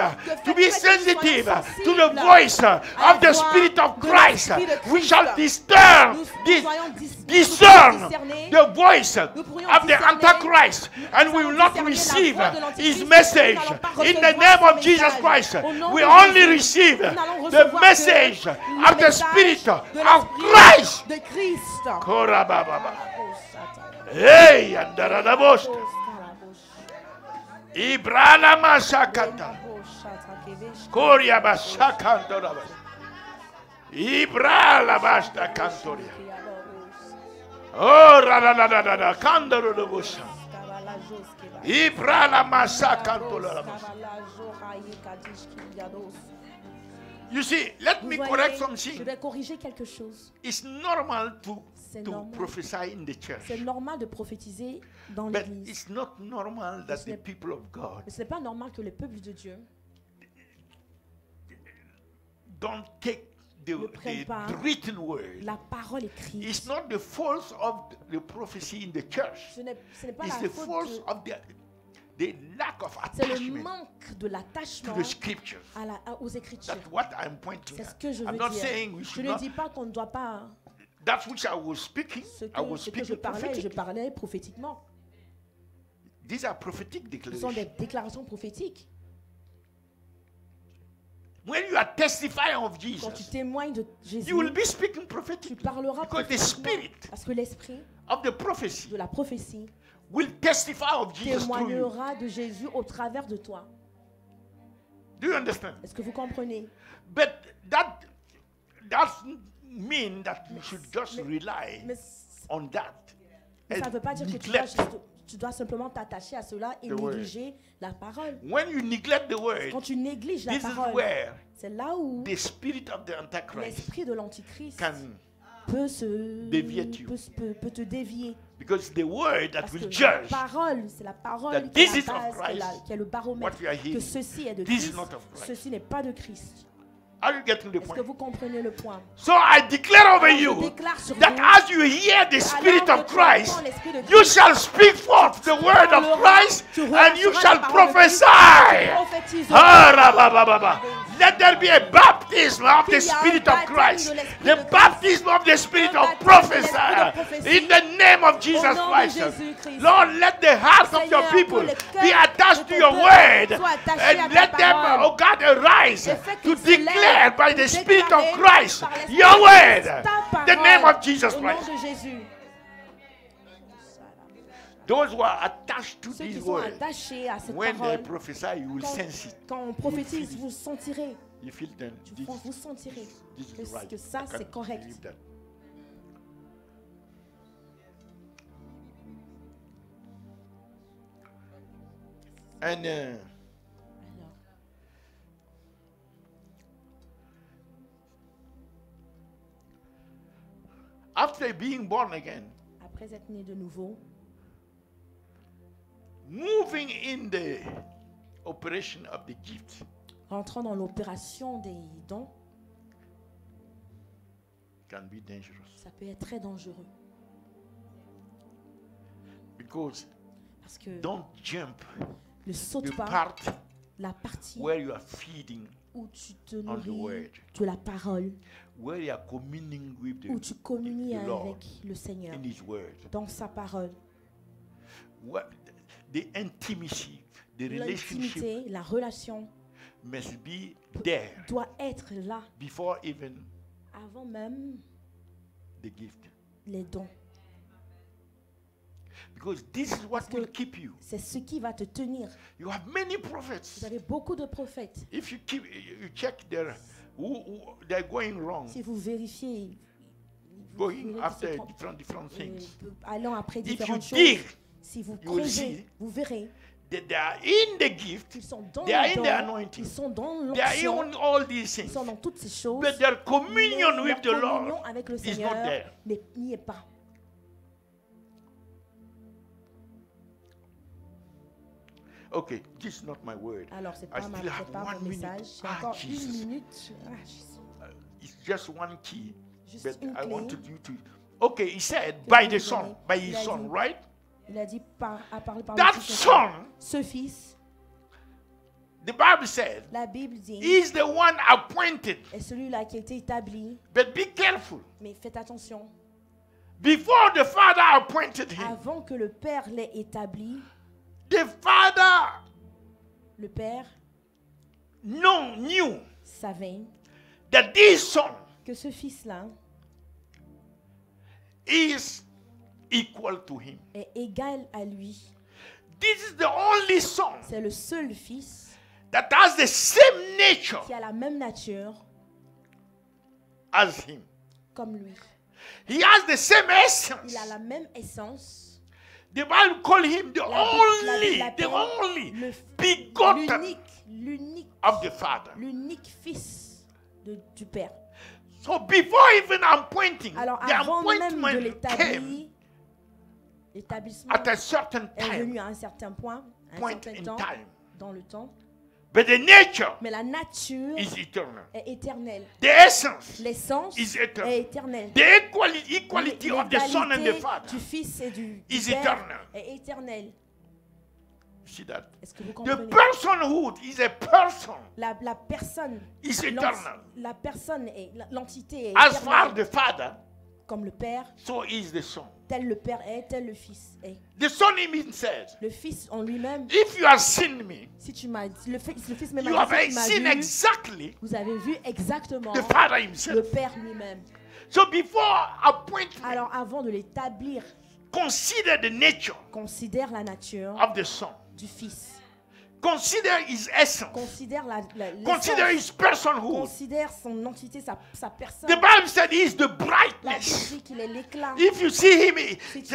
A: to be
B: faites que nous
A: sensitive
B: soyons
A: to the
B: sensibles
A: voice
B: à la
A: of the
B: voix
A: Spirit of
B: de
A: Christ.
B: l'Esprit de
A: We
B: Christ.
A: shall discern,
B: Nous soyons
A: discern
B: discerner
A: the voice
B: Nous pourrions
A: of the
B: discerner.
A: Antichrist, and we will not
B: discerner la
A: receive
B: voix de l'Antichrist.
A: his message.
B: Nous n'allons pas
A: In the
B: recevoir
A: name
B: son
A: of Jesus
B: message.
A: Christ,
B: Au nom
A: we
B: de
A: only
B: Jésus,
A: receive
B: nous n'allons
A: the
B: recevoir
A: message
B: que
A: of
B: le
A: the
B: message
A: Spirit
B: de
A: of
B: l'Esprit
A: Christ.
B: de Christ.
A: Korabababa. Hey, andaradabosh. Ibrana masakata. Koria basakandorabas. Ibrala basta cantoria. Oh, radadadada, kandorobosha. Ibrala masakandorabas. You see, let me
B: Vous
A: correct
B: voyez, je
A: something.
B: vais corriger quelque chose.
A: It's normal to
B: normal.
A: prophesy in the church.
B: C'est normal de prophétiser dans
A: But
B: l'église.
A: it's not normal that the people of God
B: Mais ce n'est pas normal que le peuple de Dieu
A: don't take
B: ne prennent pas
A: written word.
B: la parole écrite.
A: It's not the force of the prophecy in the church.
B: Ce n'est pas
A: It's
B: la
A: the
B: faute
A: force of the lack of
B: c'est le
A: attachment
B: manque de l'attachement
A: to the scriptures.
B: aux Écritures.
A: That's what I'm pointing
B: C'est ce
A: at.
B: que je veux
A: I'm not
B: dire.
A: saying we
B: Je
A: should
B: ne
A: not.
B: dis pas qu'on ne doit pas.
A: That's which I was speaking.
B: Ce
A: I
B: que,
A: was
B: ce que je
A: speaking
B: parlais, je
A: prophetic.
B: parlais prophétiquement.
A: These are prophetic
B: Ce sont des
A: declarations.
B: déclarations prophétiques.
A: When you are testifying of
B: Quand tu
A: Jesus,
B: témoignes de Jésus,
A: you will be speaking
B: tu
A: prophetically.
B: parleras
A: Because the
B: prophétiquement.
A: spirit
B: Parce que l'esprit
A: of the prophecy
B: de la prophétie
A: will testify of Jesus through you.
B: témoignera de Jésus au travers de toi.
A: Do you understand?
B: Est-ce que vous comprenez?
A: But that doesn't mean that you should just rely
B: Mais
A: on that.
B: ça
A: and
B: ne veut pas dire que
A: neglect
B: tu dois simplement t'attacher à cela et
A: the word.
B: négliger la parole.
A: When you neglect the word,
B: Quand tu négliges la
A: this is
B: parole,
A: where
B: c'est là où
A: the spirit of the Antichrist
B: l'esprit de l'Antichrist
A: can,
B: peut
A: you.
B: te dévier.
A: because the word that
B: Parce
A: will
B: que la
A: judge
B: parole, c'est la parole
A: that
B: qui est
A: this
B: la
A: is of
B: base,
A: Christ,
B: qui est le baromètre,
A: what you are
B: que
A: hearing,
B: ceci est de
A: this is
B: Christ,
A: not of Christ.
B: ceci n'est pas de Christ.
A: Are you getting the
B: Est-ce que
A: point?
B: vous comprenez le point?
A: So I declare over
B: Alors, je
A: you
B: déclare sur
A: that
B: vous,
A: as you hear the Spirit
B: alors
A: of
B: que tu
A: Christ,
B: entends l'Esprit de
A: you
B: Christ,
A: shall speak forth the word of Christ
B: tu
A: and you
B: relâcheras
A: shall
B: la parole de Christ,
A: prophesy.
B: tu prophétises.
A: Ah, rabababa. Let there be a baptism of the
B: Qu'il y a un
A: Spirit of
B: baptême
A: Christ,
B: de l'Esprit
A: the
B: de Christ.
A: baptism of the Spirit
B: Un
A: of
B: baptême de l'Esprit de
A: prophecy
B: prophétie.
A: in the name of Jesus
B: Au nom de
A: Christ.
B: Jésus-Christ.
A: Lord, let the hearts of your
B: Seigneur,
A: people
B: que le cœur
A: be attached
B: de
A: to
B: ton
A: your
B: peuple
A: word
B: soit attaché à
A: and
B: ta
A: let them,
B: parole.
A: oh God, arise
B: Et fais
A: to
B: qu'ils se lèvent
A: declare by the
B: pour
A: Spirit of
B: déclarer
A: Christ
B: par l'Esprit
A: your
B: de
A: word,
B: Christ ta
A: the name
B: parole.
A: of Jesus
B: Au nom
A: Christ.
B: de Jésus.
A: Those who are attached to
B: Ceux qui
A: these
B: sont
A: words,
B: attachés à cette
A: when they
B: parole,
A: prophesy, you will sense it.
B: quand on prophétise, vous sentirez.
A: You feel them.
B: Vous sentirez
A: This is right.
B: que ça,
A: I can't
B: c'est correct.
A: believe that. And
B: Alors,
A: after being born again,
B: après être né de nouveau,
A: moving in the operation of the gift,
B: rentrant dans l'opération des dons,
A: can be dangerous
B: ça peut être très dangereux.
A: because
B: Parce que
A: don't jump
B: ne saute
A: the
B: pas
A: part
B: la partie
A: where you are feeding,
B: où tu te
A: on the
B: nourris
A: word,
B: de la parole,
A: where you are communing with
B: où tu communies
A: the Lord
B: avec le Seigneur
A: in His word.
B: dans sa parole.
A: What, the intimacy, the relationship
B: L'intimité, la relation
A: must be there
B: doit être là
A: before even
B: avant même
A: the gift.
B: les dons.
A: Because this is what will keep you.
B: C'est ce qui va te tenir.
A: You have many prophets.
B: Vous avez beaucoup de prophètes.
A: If you check their who they're going wrong,
B: Si vous vérifiez, vous
A: going
B: verrez qu'ils
A: after
B: se trompent.
A: different things.
B: Allant après
A: If you
B: différentes choses,
A: dig,
B: si vous
A: you will
B: creusez,
A: see
B: vous verrez
A: that they are in the gift,
B: qu'ils sont dans
A: they are
B: les
A: in
B: dons,
A: the anointing,
B: ils sont dans
A: they are
B: l'onction,
A: in all these
B: ils
A: things.
B: sont dans toutes ces choses.
A: But their communion
B: Mais
A: with the
B: leur
A: Lord
B: communion avec le
A: is not
B: Seigneur
A: there.
B: n'y est pas.
A: Okay, this is not my word.
B: Alors, c'est
A: I
B: pas,
A: still have
B: pas
A: 1
B: mon
A: minute.
B: message. J'ai
A: Ah,
B: encore
A: Jesus.
B: 1 minute. Ah, Jésus.
A: It's just one key,
B: Juste
A: but
B: une
A: I
B: clé.
A: wanted you to. Okay, he said
B: Que
A: by
B: je
A: the
B: vais
A: son,
B: donner.
A: by
B: Il
A: his
B: a
A: son,
B: dit-
A: right?
B: Il a dit à parler par
A: That
B: le Fils.
A: son,
B: Ce fils,
A: the Bible said,
B: la Bible dit,
A: is the one appointed.
B: est celui-là qui a été établi.
A: But be careful.
B: Mais faites attention.
A: Before the Father appointed him,
B: Avant que le Père l'ait établi,
A: the Father
B: le Père
A: knew
B: savait
A: that this son
B: que ce fils-là
A: is equal to him.
B: est égal à lui.
A: This is the only son
B: C'est le seul fils
A: that has the same nature
B: qui a la même nature
A: as him.
B: comme lui.
A: He has the same essence.
B: Il a la même essence.
A: The Bible call him the only,
B: la
A: the
B: Bible
A: only
B: le
A: begotten
B: l'unique
A: of the Father.
B: fils du Père.
A: So before even appointing,
B: Alors
A: the
B: avant même de
A: appointment came
B: l'établir, l'établissement
A: at a certain
B: est venu
A: time,
B: à un certain point, à un
A: point
B: certain
A: in
B: temps,
A: time.
B: dans le temps.
A: But the nature
B: Mais la nature
A: is eternal.
B: est éternelle.
A: The essence
B: L'essence
A: is eternal.
B: est éternelle.
A: The equality of the Son and the
B: L'égalité
A: Father.
B: du Fils et du
A: is
B: Père
A: eternal.
B: est éternelle.
A: See that?
B: Est-ce que vous
A: The
B: comprenez?
A: personhood is a person.
B: La personne,
A: Is eternal.
B: la personne est l'entité est
A: As far
B: éternelle.
A: the Father,
B: Comme le Père,
A: so is the Son.
B: tel le Père est, tel le Fils est.
A: The Son even said,
B: Le Fils en lui-même,
A: if you have seen me,
B: si tu m'as dit, le Fils même
A: you
B: a dit,
A: have
B: si tu m'as
A: seen
B: vu,
A: exactly
B: vous avez vu exactement
A: the Father
B: le
A: himself.
B: Père lui-même.
A: So before appointment,
B: Alors avant de l'établir,
A: consider the nature
B: considère la nature
A: of the Son.
B: du Fils.
A: Consider his essence.
B: Considère
A: Consider
B: l'essence.
A: his personhood.
B: Considère son entité, sa personne.
A: The Bible said he is the
B: La Bible
A: brightness.
B: dit qu'il est l'éclat.
A: If you see him,
B: Si tu-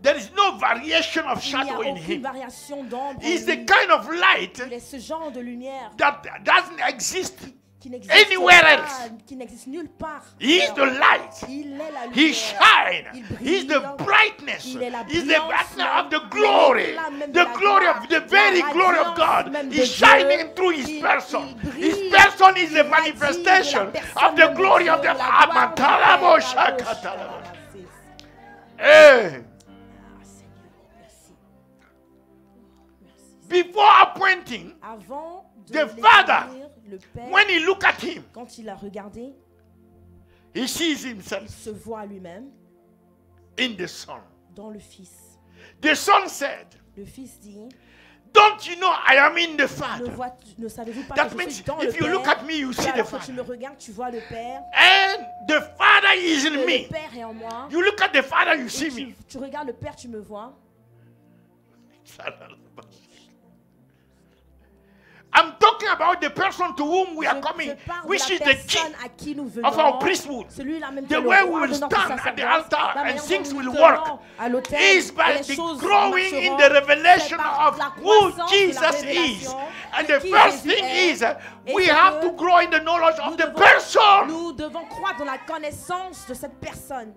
A: there is no variation of
B: Il n'y a
A: shadow in
B: aucune
A: him.
B: variation d'ombre. en
A: He's the
B: lui.
A: kind of light
B: Il est ce genre de lumière
A: that doesn't exist.
B: qui n'existe
A: Anywhere
B: pas,
A: else.
B: qui n'existe nulle part.
A: He is the light.
B: Il est la lumière.
A: He shine.
B: Il
A: He's
B: brille.
A: the brightness.
B: Il est la
A: He's the
B: brillance
A: brightness of the
B: même,
A: glory.
B: l'éclat même de
A: The
B: la
A: glory
B: gloire,
A: of the very
B: la
A: glory of
B: radiance
A: God
B: même de
A: is
B: Dieu.
A: shining through his
B: Il
A: person.
B: brille,
A: His person is
B: il
A: the
B: radie de la
A: manifestation
B: personne
A: of the
B: même de
A: glory of
B: Dieu,
A: the
B: la gloire du
A: Amatalabo
B: Père,
A: Shakatalabo.
B: Ah,
A: Hey.
B: Seigneur, merci. Merci.
A: Before appointing,
B: Avant de
A: The
B: l'établir,
A: Father,
B: le Père,
A: when he look at him,
B: quand il a regardé,
A: he sees
B: il
A: himself
B: se voit lui-même
A: in the Son.
B: dans le Fils.
A: The Son said,
B: Le Fils dit,
A: don't you know I am in the Father?
B: ne savez-vous pas
A: That
B: que je
A: means
B: suis dans le
A: if you
B: Père?
A: look at me, you see the
B: Alors quand tu
A: Father.
B: me regardes, tu vois le Père.
A: And the Father is in
B: Et
A: me.
B: le Père est en moi.
A: You look at the Father, you
B: Et
A: see me.
B: tu regardes le Père, tu me vois.
A: I'm talking about the person to whom we are
B: Je
A: coming,
B: parle
A: which
B: de
A: is
B: la
A: the key
B: personne à qui nous venons.
A: of our priesthood.
B: Celui-là même
A: The
B: qui est le
A: way
B: roi
A: we will
B: de notre
A: stand at the
B: sacerdoce.
A: altar
B: La
A: and
B: manière
A: things
B: dont
A: will
B: nous
A: work
B: tenons à l'autel,
A: is by
B: et les
A: the
B: choses
A: growing in
B: marcheront.
A: the revelation
B: C'est par
A: of
B: la
A: who
B: croissance de la
A: Jesus is.
B: révélation
A: And
B: de
A: the
B: qui
A: first
B: Jésus
A: thing
B: est.
A: is
B: Et
A: we
B: c'est
A: have
B: que
A: to grow in the knowledge
B: nous
A: of the
B: devons-
A: person.
B: Nous devons croître dans la connaissance de cette personne.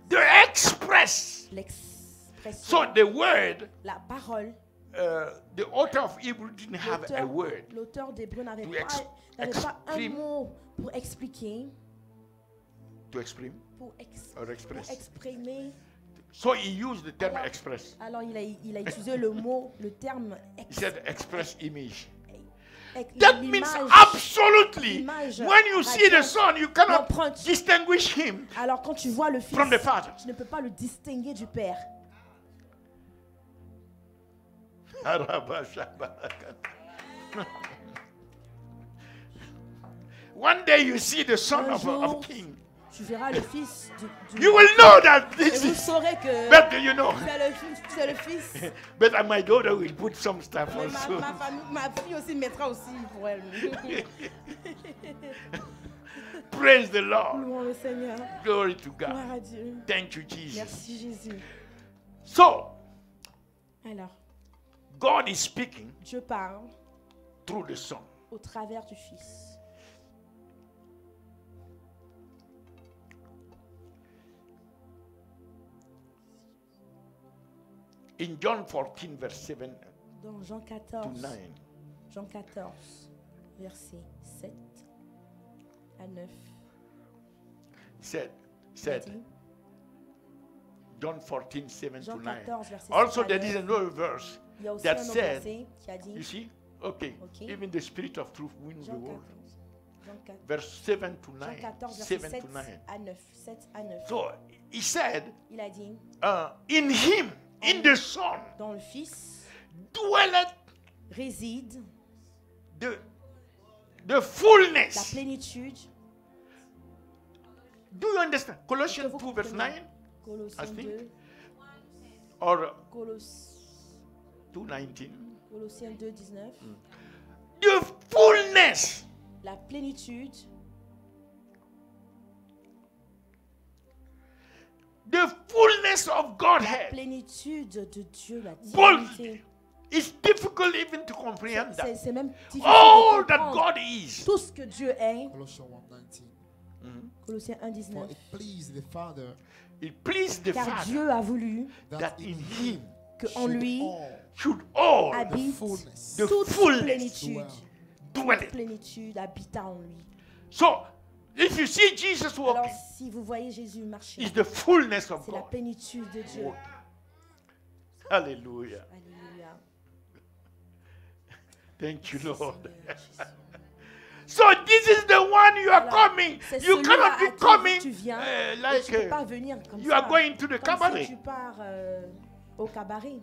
A: The express.
B: L'expression,
A: So the word,
B: la parole.
A: the author of Hebrew didn't have a word.
B: L'auteur d'Hébreux n'avait
A: To
B: pas un
A: exprime.
B: mot pour expliquer,
A: To explain
B: pour
A: or express.
B: exprimer.
A: So he used the term express.
B: Alors il a utilisé le mot, le terme
A: He said express image.
B: ex-
A: That means
B: l'image.
A: absolutely,
B: L'image
A: when you see the
B: radiante,
A: Son, you cannot
B: l'empreinte.
A: distinguish him
B: Alors quand tu vois le Fils,
A: from the Father.
B: tu ne peux pas le distinguer du Père.
A: One day you see the Son
B: Un
A: of
B: jour,
A: King.
B: tu verras le Fils du
A: You will know that
B: et
A: this
B: vous
A: is
B: saurez que
A: better, you know.
B: c'est le Fils.
A: But my daughter will put some stuff
B: Mais
A: also.
B: ma fille aussi mettra aussi pour elle.
A: Praise the Lord.
B: Louons le Seigneur.
A: Glory to God.
B: Gloire à Dieu.
A: Thank you, Jesus.
B: Merci Jésus.
A: So,
B: Alors,
A: God is speaking
B: Dieu parle
A: through the Son.
B: au travers du Fils.
A: In John 14, verse 7
B: Dans Jean
A: to
B: 14,
A: 9.
B: Jean 14, versets 7 à 9.
A: Said,
B: Il a dit,
A: John 14, 7
B: Jean
A: to 9.
B: 14, verset 7
A: Also,
B: à
A: there
B: 9.
A: is another verse
B: Il y a aussi
A: that
B: un autre
A: said,
B: verset qui a dit,
A: you see, okay,
B: Okay.
A: even the Spirit of truth wins the
B: Jean
A: world.
B: 14,
A: Verse 7 to
B: Jean
A: 9.
B: 14, verset
A: 7
B: 7
A: to 9.
B: à 9. 7 à 9.
A: So, he said,
B: Il a dit,
A: in him, in the Son,
B: dans le Fils
A: dwelleth
B: réside
A: the
B: la
A: fullness.
B: plénitude.
A: Do you understand?
B: Est-ce que
A: Colossians
B: vous
A: 2, verse
B: comprenez?
A: 9
B: Colossiens
A: I think.
B: 2,
A: or
B: Colossiens
A: 2:19.
B: 2, 19.
A: The fullness.
B: La plénitude,
A: The fullness of
B: la
A: Godhead.
B: plénitude de Dieu, la
A: Bold.
B: divinité.
A: It's difficult even to comprehend that.
B: C'est même difficile
A: All
B: de
A: that
B: comprendre
A: God is.
B: tout ce que Dieu est.
C: Colossians 1:19.
B: Colossiens 1, 19.
C: For it pleased the Father
A: It pleased the
B: Car
A: Father
B: Dieu a voulu
A: that in him
B: qu'en lui
A: should all
B: habite
C: fullness
A: the
B: toute
A: fullness
B: plénitude.
A: dwell
B: Toute
A: in.
B: plénitude habita en lui.
A: So, if you see Jesus
B: Alors,
A: walking,
B: si vous voyez Jésus marcher,
A: it's the fullness of
B: c'est la
A: God.
B: plénitude de Dieu.
A: Hallelujah.
B: Alléluia.
A: Thank you,
B: Merci,
A: Lord.
B: Seigneur Jésus.
A: So this is the one you are
B: Alors,
A: coming.
B: c'est
A: You
B: celui-là
A: cannot
B: à
A: be
B: qui
A: coming
B: tu viens, et
A: like
B: tu peux pas venir comme
A: you
B: ça,
A: are going to the
B: comme
A: cabaret.
B: si tu pars au cabaret.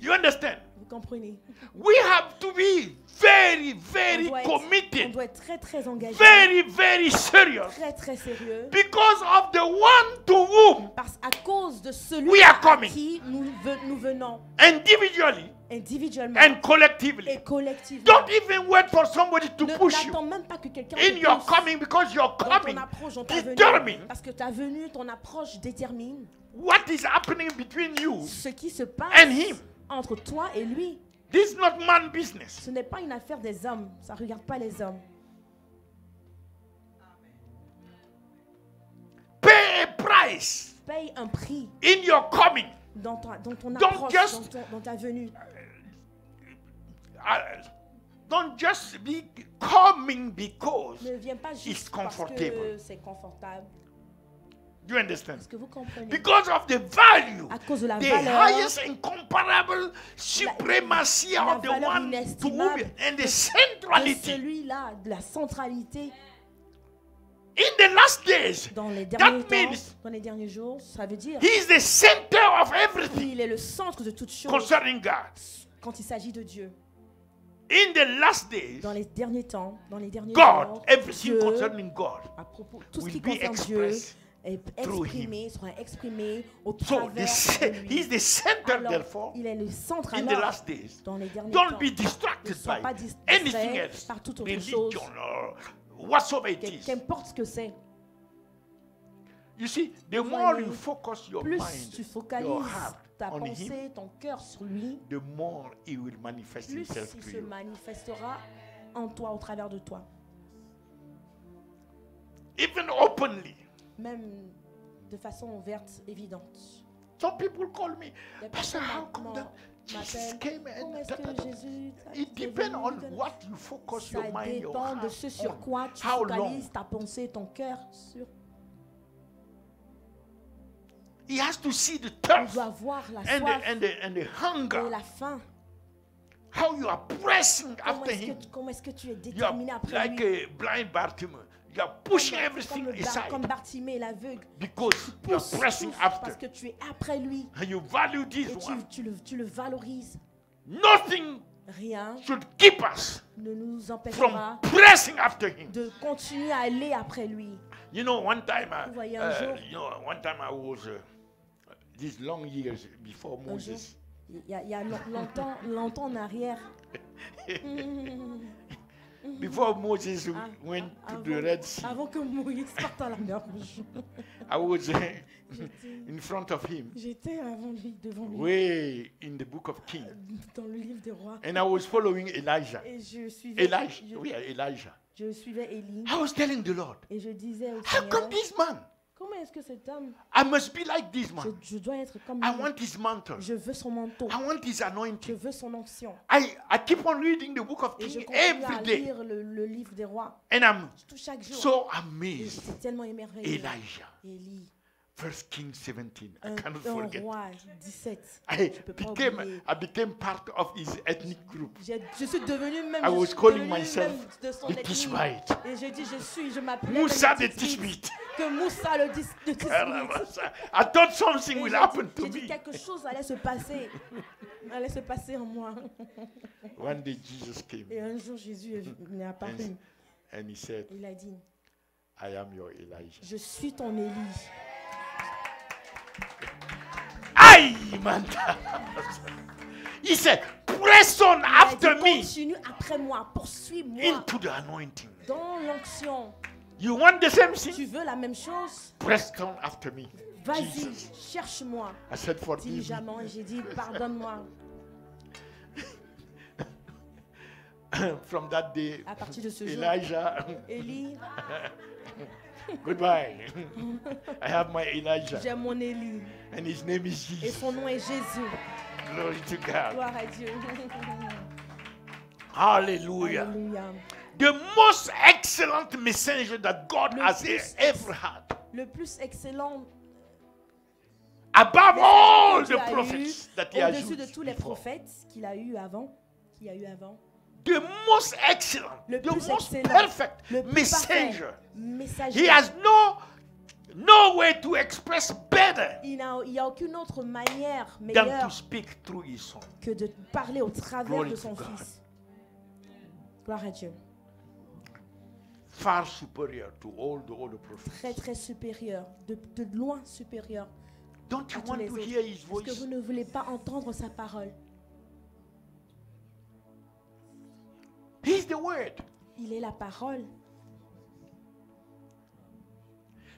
A: You understand?
B: Vous comprenez?
A: We have to be very,
B: On
A: very
B: doit, être, on
A: committed,
B: doit être très très engagé,
A: very, very serious,
B: très très sérieux,
A: because of the one to whom
B: parce à cause de celui
A: We are
B: à
A: coming.
B: qui nous venons
A: individually
B: individuellement
A: and collectively.
B: et collectivement.
A: Don't even wait for somebody to push you
B: N'attends même pas que quelqu'un
A: in
B: te
A: your
B: pousse
A: coming, because your
B: dans ton
A: coming
B: approche, dans ta venue,
A: determine
B: parce que ta venue, ton approche détermine
A: what is happening between you
B: ce qui se passe
A: and him.
B: entre toi et lui.
A: This is not man business.
B: Ce n'est pas une affaire des hommes. Ça ne regarde pas les hommes.
A: Pay a price
B: Paye un prix
A: in your coming.
B: dans ton
A: Don't
B: approche,
A: just-
B: dans ta venue.
A: Don't just be coming because
B: Ne viens pas
A: it's
B: juste parce
A: comfortable.
B: que c'est confortable.
A: Do you understand?
B: Est-ce que vous comprenez?
A: Because of the value,
B: À cause de la
A: the
B: valeur,
A: highest incomparable supremacy
B: la
A: of the
B: valeur
A: one to whom
B: inestimable
A: and the
B: de
A: centrality.
B: celui-là, de la centralité
A: In the last days,
B: dans les
A: that
B: derniers temps,
A: means
B: dans les derniers jours, ça veut dire
A: he is the center of everything
B: qu'il est le centre de toutes choses
A: concerning God.
B: quand il s'agit de Dieu.
A: In the last days,
B: Dans les derniers temps, dans les derniers
A: God,
B: jours,
A: everything
B: Dieu,
A: concerning God,
B: à propos, tout ce
A: will
B: qui
A: be
B: concerne Dieu
A: expressed
B: est
A: through
B: exprimé, sera exprimé au
A: So
B: travers de lui.
A: he is the center,
B: Alors,
A: therefore,
B: il est le centre
A: in the
B: alors
A: last days.
B: dans les derniers
A: Don't
B: temps.
A: be distracted
B: Ne sois pas
A: by
B: distrait
A: anything else,
B: par toute autre
A: religion
B: chose,
A: or whatsoever it is.
B: qu'importe ce que c'est.
A: You see, the
B: Vous
A: more
B: voyez,
A: you focus your
B: Plus
A: mind,
B: tu
A: your
B: focalises
A: heart
B: ta
A: on him,
B: pensée, ton cœur sur lui,
A: the more he will manifest
B: plus
A: himself
B: il
A: to
B: se
A: you.
B: manifestera en toi, au travers de toi.
A: Even openly.
B: Même de façon ouverte, évidente.
A: Some people call me,
B: Les
A: Pastor,
B: personnes
A: how come that Jesus
B: m'appellent,
A: came
B: comment
A: and
B: est-ce
A: da, da,
B: que
A: da.
B: Jésus
A: It
B: est
A: depends
B: venu,
A: on
B: que-
A: what you focus
B: Ça
A: your mind, your
B: dépend de
A: heart
B: ce sur
A: on.
B: quoi tu
A: How long?
B: focalises ta pensée, ton cœur sur.
A: He has to see the
B: On
A: thirst
B: doit voir la
A: and
B: soif
A: the
B: et
A: hunger.
B: la faim.
A: How you are pressing
B: Comment
A: after
B: est-ce
A: him.
B: que, comment est-ce que tu es
A: You are
B: déterminé après
A: like
B: lui?
A: a blind Bartimaeus. You are pushing
B: Comme
A: everything
B: comme
A: aside
B: Bartimée l'aveugle.
A: because you are
B: Pousse,
A: pressing
B: pousse,
A: after.
B: parce que tu es après lui
A: And you value this
B: et
A: one.
B: tu le valorises.
A: Nothing
B: Rien
A: should keep us
B: ne nous
A: from
B: empêchera
A: pressing after him.
B: de continuer à aller après lui.
A: You know, one time,
B: Vous voyez, un jour-
A: I was these long years before
B: Un jour,
A: Moses.
B: il y a longtemps en arrière,
A: Before Moses
B: Ah,
A: went to
B: avant,
A: the Red Sea,
B: avant que Moïse parte à la mer Rouge,
A: I was
B: j'étais-
A: in front of him,
B: j'étais avant lui, devant lui,
A: way in the book of Kings,
B: dans le livre des rois,
A: and I was following Elijah.
B: et je suivais,
A: Elijah.
B: je suivais Élie,
A: I was telling the Lord,
B: et je disais au
A: how
B: Seigneur,
A: come this man?
B: comment est-ce que cet homme,
A: I must be like this man.
B: je dois être comme
A: I
B: lui,
A: want his mantle.
B: je veux son manteau,
A: I want his
B: je
A: anointing.
B: veux son onction,
A: I keep on reading the book of
B: et je
A: Kings
B: continue
A: every
B: à
A: day,
B: lire le livre des rois,
A: and I'm
B: tout chaque jour,
A: so
B: et
A: amazed.
B: j'étais tellement émerveillé.
A: Elijah,
B: Élie,
A: 1 Kings 17. I
B: un
A: cannot forget.
B: roi 17.
A: I
B: Je peux pas oublier.
A: became part of his ethnic group.
B: Je suis devenu même,
A: I was
B: je suis
A: calling
B: devenu
A: myself
B: même de son
A: the
B: ethnie.
A: Tishbite.
B: Et j'ai dit, je m'appelais
A: Moussa
B: même
A: the Tishbite.
B: que Moussa le Tishbite.
A: I thought something
B: Et
A: will
B: j'ai
A: happen
B: dit,
A: to
B: j'ai dit
A: me.
B: quelque chose allait se passer. Allait se passer en moi.
A: One day Jesus came
B: Et un jour, Jésus est apparu.
A: and he said,
B: Il a dit,
A: I am your Elijah.
B: je suis ton Élie.
A: Aye, man. He said, press on
B: Il a
A: after
B: dit,
A: me
B: continue après moi, poursuis-moi
A: into the anointing.
B: dans l'onction.
A: You want the same
B: Tu
A: thing?
B: veux la même chose?
A: Press on after me.
B: Vas-y,
A: Jesus.
B: cherche-moi
A: I said, forgive me.
B: diligemment. Et j'ai dit, pardonne-moi.
A: From that day,
B: À partir de ce jour,
A: Elijah
B: Élie
A: Goodbye. I have my Elijah.
B: J'ai mon Élie.
A: And his name is
B: Et
A: Jesus.
B: son nom est Jésus.
A: Glory to God.
B: Gloire à Dieu.
A: Hallelujah.
B: Alléluia.
A: The most excellent messenger that God
B: Le
A: has
B: plus
A: ever had.
B: Le plus excellent
A: Above
B: messager
A: all
B: que Dieu
A: the
B: a eu,
A: prophets that he has
B: au-dessus de
A: used
B: tous les
A: before.
B: prophètes qu'il a eu avant,
A: The most excellent,
B: le
A: the
B: plus
A: most
B: excellent,
A: perfect
B: le plus
A: messenger.
B: parfait messager.
A: He has no way to express better
B: Il n'y a aucune autre manière
A: than
B: meilleure
A: to speak through his son.
B: que de parler au travers
A: Glory
B: de
A: to
B: son
A: God.
B: Fils. Gloire à Dieu.
A: Far superior to all the other prophets.
B: Très très supérieur, de loin supérieur
A: Don't
B: à
A: you
B: tous
A: want
B: les
A: to
B: autres.
A: hear his
B: Est-ce
A: voice?
B: que vous ne voulez pas entendre sa parole?
A: He's the word.
B: Il est la parole.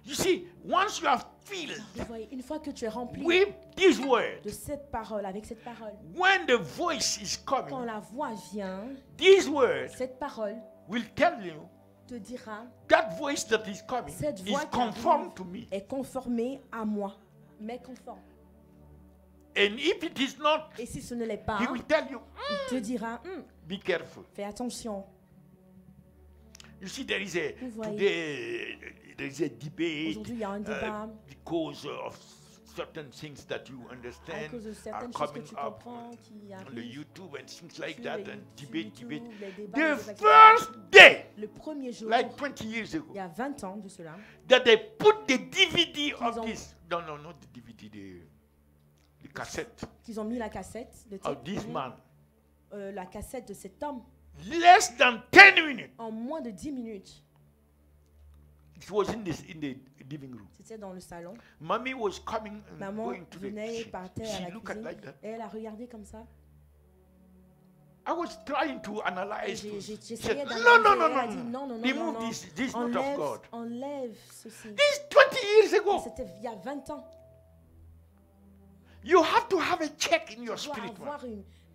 A: You see, once you have filled
B: Vous voyez, une fois que tu es rempli
A: with this word,
B: de cette parole, avec cette parole,
A: when the voice is
B: quand
A: coming,
B: la voix vient,
A: this word
B: cette parole
A: will tell you
B: te dira,
A: that voice that is coming
B: cette
A: is
B: voix qui
A: conform
B: arrive
A: to me.
B: est conformée à moi, mais conforme.
A: And if it is not,
B: Et si ce ne l'est pas,
A: he will tell you,
B: il te dira,
A: be careful.
B: fais attention.
A: You see, there is a
B: Vous voyez.
A: today there is a debate
B: Aujourd'hui, il y a un débat
A: because of certain things that you
B: à
A: understand
B: cause de
A: are
B: certaines choses que
A: coming
B: tu
A: up
B: comprends qui
A: on the
B: arrivent
A: YouTube and things like
B: sur
A: that,
B: les
A: and
B: YouTube,
A: debate.
B: les débats,
A: The
B: les activités.
A: first day,
B: Le premier jour,
A: like 20 years
B: il
A: ago,
B: y a 20 ans de cela,
A: that they put the DVD of
B: ont-
A: this. No, not the DVD, the cassette
B: qu'ils ont mis la cassette de
A: of this man.
B: la cassette de cet homme
A: Less than 10 minutes.
B: en moins de 10 minutes.
A: It was in the living room.
B: C'était dans le salon.
A: Mommy was coming and
B: Maman
A: going to the
B: venait et
A: kitchen.
B: partait à
A: She
B: la
A: looked at
B: cuisine
A: like that.
B: et elle a regardé comme ça.
A: I was trying to analyze. She
B: J'essayais
A: said,
B: d'analyser.
A: no,
B: Elle a dit non, non, non, non,
A: Remove
B: non.
A: this. This is not of God.
B: Enlève ceci.
A: This is 20 years ago.
B: C'était il y a 20 ans.
A: You have to have a check in your
B: Tu dois
A: spirit. man.
B: avoir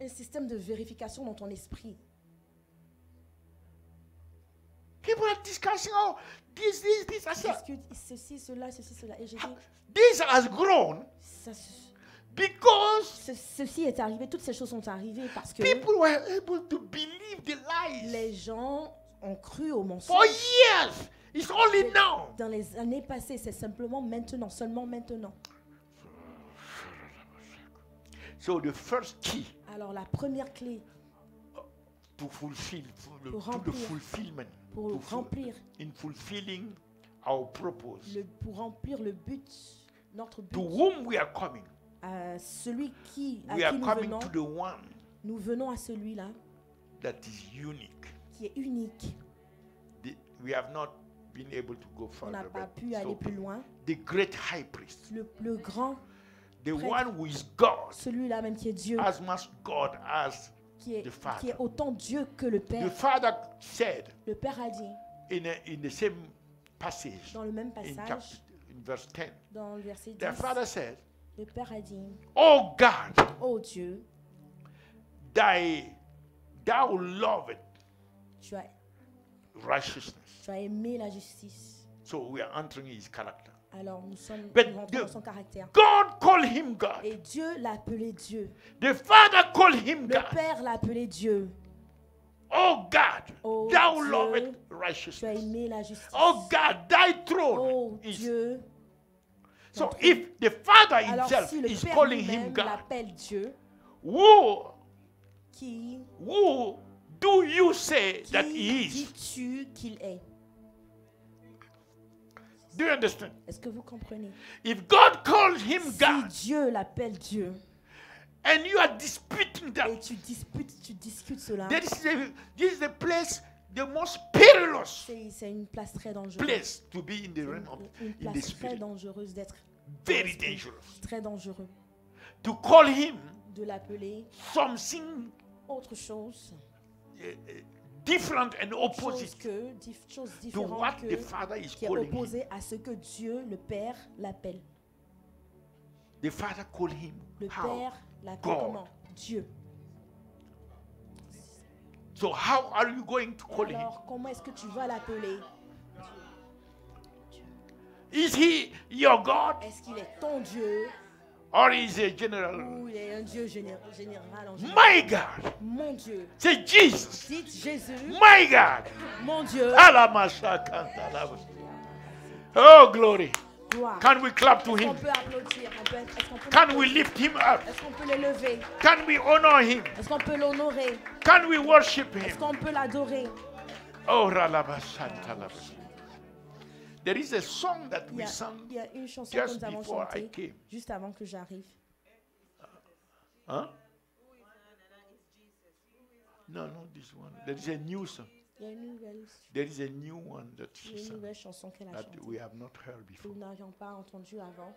B: un système de vérification dans ton esprit.
A: People are discussing, oh, this. I
B: Tu
A: said,
B: discutes ceci, cela. Et j'ai dit,
A: this has grown
B: ça,
A: because
B: ceci est arrivé, toutes ces choses sont arrivées parce que
A: people were able to believe the lies
B: les gens ont cru au
A: for
B: mensonge.
A: years. It's only now.
B: Dans les années passées, c'est simplement maintenant, seulement maintenant.
A: So the first key
B: Alors la première clé
A: to fulfill, to the
B: remplir.
A: fulfillment,
B: pour
A: to
B: remplir
A: in fulfilling our purpose,
B: pour remplir le but, notre but,
A: to whom we are coming.
B: celui à
A: We
B: qui
A: are
B: nous
A: coming
B: venons,
A: to the one
B: nous venons à celui-là
A: that is unique.
B: qui est unique.
A: We have not been able to go
B: On n'a
A: further.
B: pas
A: But
B: pu aller plus loin.
A: the great high priest,
B: Le grand,
A: the
B: prêtre.
A: one who is God,
B: celui-là même qui est Dieu,
A: as much God as
B: qui est
A: the Father.
B: qui est autant Dieu que le
A: The
B: Père.
A: Father said
B: Le Père a dit
A: in the same passage,
B: dans le même
A: in
B: passage,
A: verse 10,
B: dans le verset 10,
A: the Father said,
B: le Père a dit,
A: "Oh God,
B: ô Dieu,
A: thou loved
B: tu as
A: righteousness."
B: aimé la justice.
A: So we are entering his character.
B: Alors nous
A: But
B: rentrons dans son caractère.
A: God called him God.
B: Et Dieu l'a appelé Dieu.
A: The Father called him
B: Le
A: God.
B: Père l'a appelé Dieu.
A: Oh God,
B: Oh
A: thou
B: Dieu,
A: loved
B: Tu as
A: righteousness.
B: aimé la justice.
A: Oh God, thy throne
B: Oh
A: is.
B: Dieu.
A: So if the Father
B: Alors
A: himself
B: si le
A: is
B: Père
A: calling him
B: lui-même
A: God,
B: l'appelle Dieu,
A: who
B: qui
A: do you say that he is?
B: dis-tu qu'il est?
A: Do you understand?
B: Est-ce que vous comprenez?
A: If God called him
B: Si
A: God
B: Dieu l'appelle Dieu
A: and you are disputing that,
B: et tu discutes cela,
A: this is the place, the most perilous
B: c'est une place très dangereuse.
A: place to be in the realm of
B: Une
A: in the
B: place très
A: spirit.
B: dangereuse d'être.
A: Very dangerous.
B: Très dangereux.
A: To call him
B: De l'appeler
A: something
B: autre chose.
A: different and opposite
B: Chose
A: to what
B: différente
A: the Father is
B: qui est
A: calling him.
B: opposée à ce que Dieu, le Père, l'appelle.
A: The Father called him.
B: Le
A: How?
B: Père l'appelle
A: God.
B: comment? Dieu.
A: So how are you going to call him?
B: Alors, comment est-ce que tu vas l'appeler?
A: Is he your God?
B: Est-ce qu'il est ton Dieu
A: Or is he a general?
B: ou il est un Dieu général en général?
A: My God.
B: Mon Dieu.
A: Say Jesus.
B: Dites Jésus.
A: My God.
B: Mon Dieu.
A: Oh, glory.
B: Gloire.
A: Can we clap to
B: Est-ce
A: him?
B: qu'on peut applaudir? Est-ce qu'on peut
A: Can we lift him up?
B: Est-ce qu'on peut l'élever?
A: Can we honor him?
B: Est-ce qu'on peut l'honorer?
A: Can we worship him?
B: Est-ce qu'on peut l'adorer?
A: Oh, Ralabashantalabas. There is a song that we sang
B: Il y a une chanson que
A: just
B: nous avons
A: before I
B: chantée
A: came.
B: juste avant que j'arrive.
A: Huh? No, this one. There is a new song.
B: Il y a une nouvelle,
A: There is a new one that she
B: une
A: sang
B: nouvelle chanson qu'elle a
A: that
B: chantée
A: we have not heard
B: que
A: before.
B: nous n'avions pas entendue avant.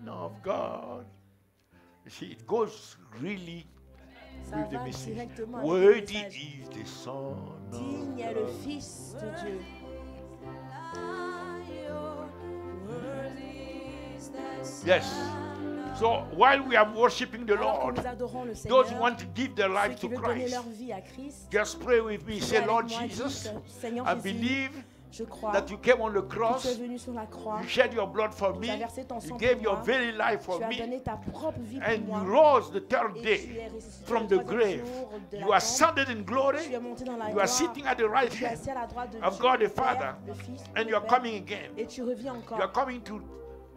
A: Of God. You see, it goes really
B: Ça
A: with the
B: va
A: message.
B: directement avec le
A: Worthy
B: message.
A: is the Son
B: Digne est
A: of
B: le
A: God.
B: Fils de Dieu.
A: Yes. So while we are worshiping the
B: Alors que
A: Lord,
B: nous adorons le
A: those
B: Seigneur,
A: who want to give their
B: ceux
A: life
B: qui
A: to
B: veulent donner
A: Christ,
B: leur vie à Christ,
A: just pray with me.
B: priez
A: Say,
B: avec
A: Lord
B: moi, dites,
A: Jesus,
B: Seigneur
A: I
B: Jésus,
A: believe
B: je crois
A: that you came on the
B: que
A: cross,
B: tu es venu sur la croix,
A: you shed your blood for
B: tu
A: me,
B: as versé ton
A: you
B: sang
A: gave
B: pour
A: your
B: moi,
A: very life for
B: tu as
A: me,
B: donné ta propre vie
A: and
B: pour
A: you
B: moi,
A: rose the third
B: et tu
A: day
B: es ressuscité
A: from
B: le
A: the
B: troisième
A: grave.
B: jour de la
A: You
B: tombe.
A: ascended in glory.
B: Tu es monté dans la
A: You are
B: gloire,
A: sitting at the right
B: tu es
A: hand
B: assis à la droite de
A: of
B: Dieu,
A: God
B: le
A: the Father,
B: Père, le Fils,
A: and
B: le
A: you are
B: Père,
A: coming again.
B: et tu reviens
A: You
B: encore.
A: are coming to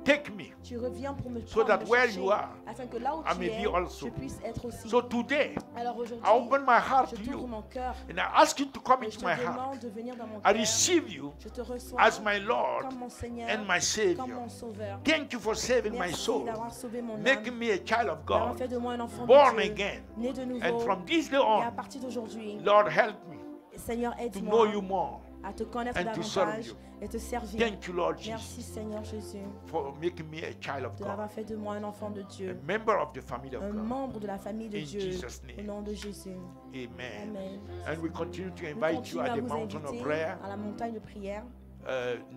A: take me.
B: Tu reviens pour me
A: So
B: prendre,
A: that
B: me
A: where
B: chercher,
A: you are,
B: afin que là où
A: I
B: tu
A: may
B: es,
A: be also.
B: je puisse être aussi.
A: So today,
B: Alors
A: I
B: aujourd'hui,
A: open my heart
B: je
A: to
B: t'ouvre
A: you
B: mon cœur
A: and I ask you to come
B: et je
A: into
B: te
A: my heart.
B: demande de venir dans mon
A: I
B: cœur.
A: receive you
B: Je te reçois
A: as my Lord
B: comme mon Seigneur,
A: and my
B: comme
A: Savior.
B: mon Sauveur.
A: Thank you for saving my
B: Merci
A: soul,
B: d'avoir sauvé mon
A: making
B: âme,
A: me a child of
B: d'avoir
A: God,
B: fait de moi un enfant
A: born
B: de Dieu,
A: again.
B: né de nouveau.
A: And from this day
B: Et à
A: on,
B: partir d'aujourd'hui,
A: Lord, help me
B: Seigneur,
A: to know
B: aide-moi
A: you more.
B: à te connaître
A: and to serve
B: davantage
A: you.
B: et te servir.
A: Thank you, Lord Jesus,
B: Merci Seigneur Jésus
A: for making me a child of
B: de avoir
A: God,
B: fait de moi un enfant de
A: a
B: Dieu,
A: member of the family of
B: un
A: God.
B: membre de la famille de
A: In
B: Dieu,
A: Jesus'
B: au
A: name.
B: nom de Jésus.
A: Amen.
B: Amen.
A: And we continue to
B: Nous
A: invite you
B: continuons
A: at
B: à
A: the
B: vous
A: mountain of
B: inviter
A: prayer.
B: à la montagne de prière.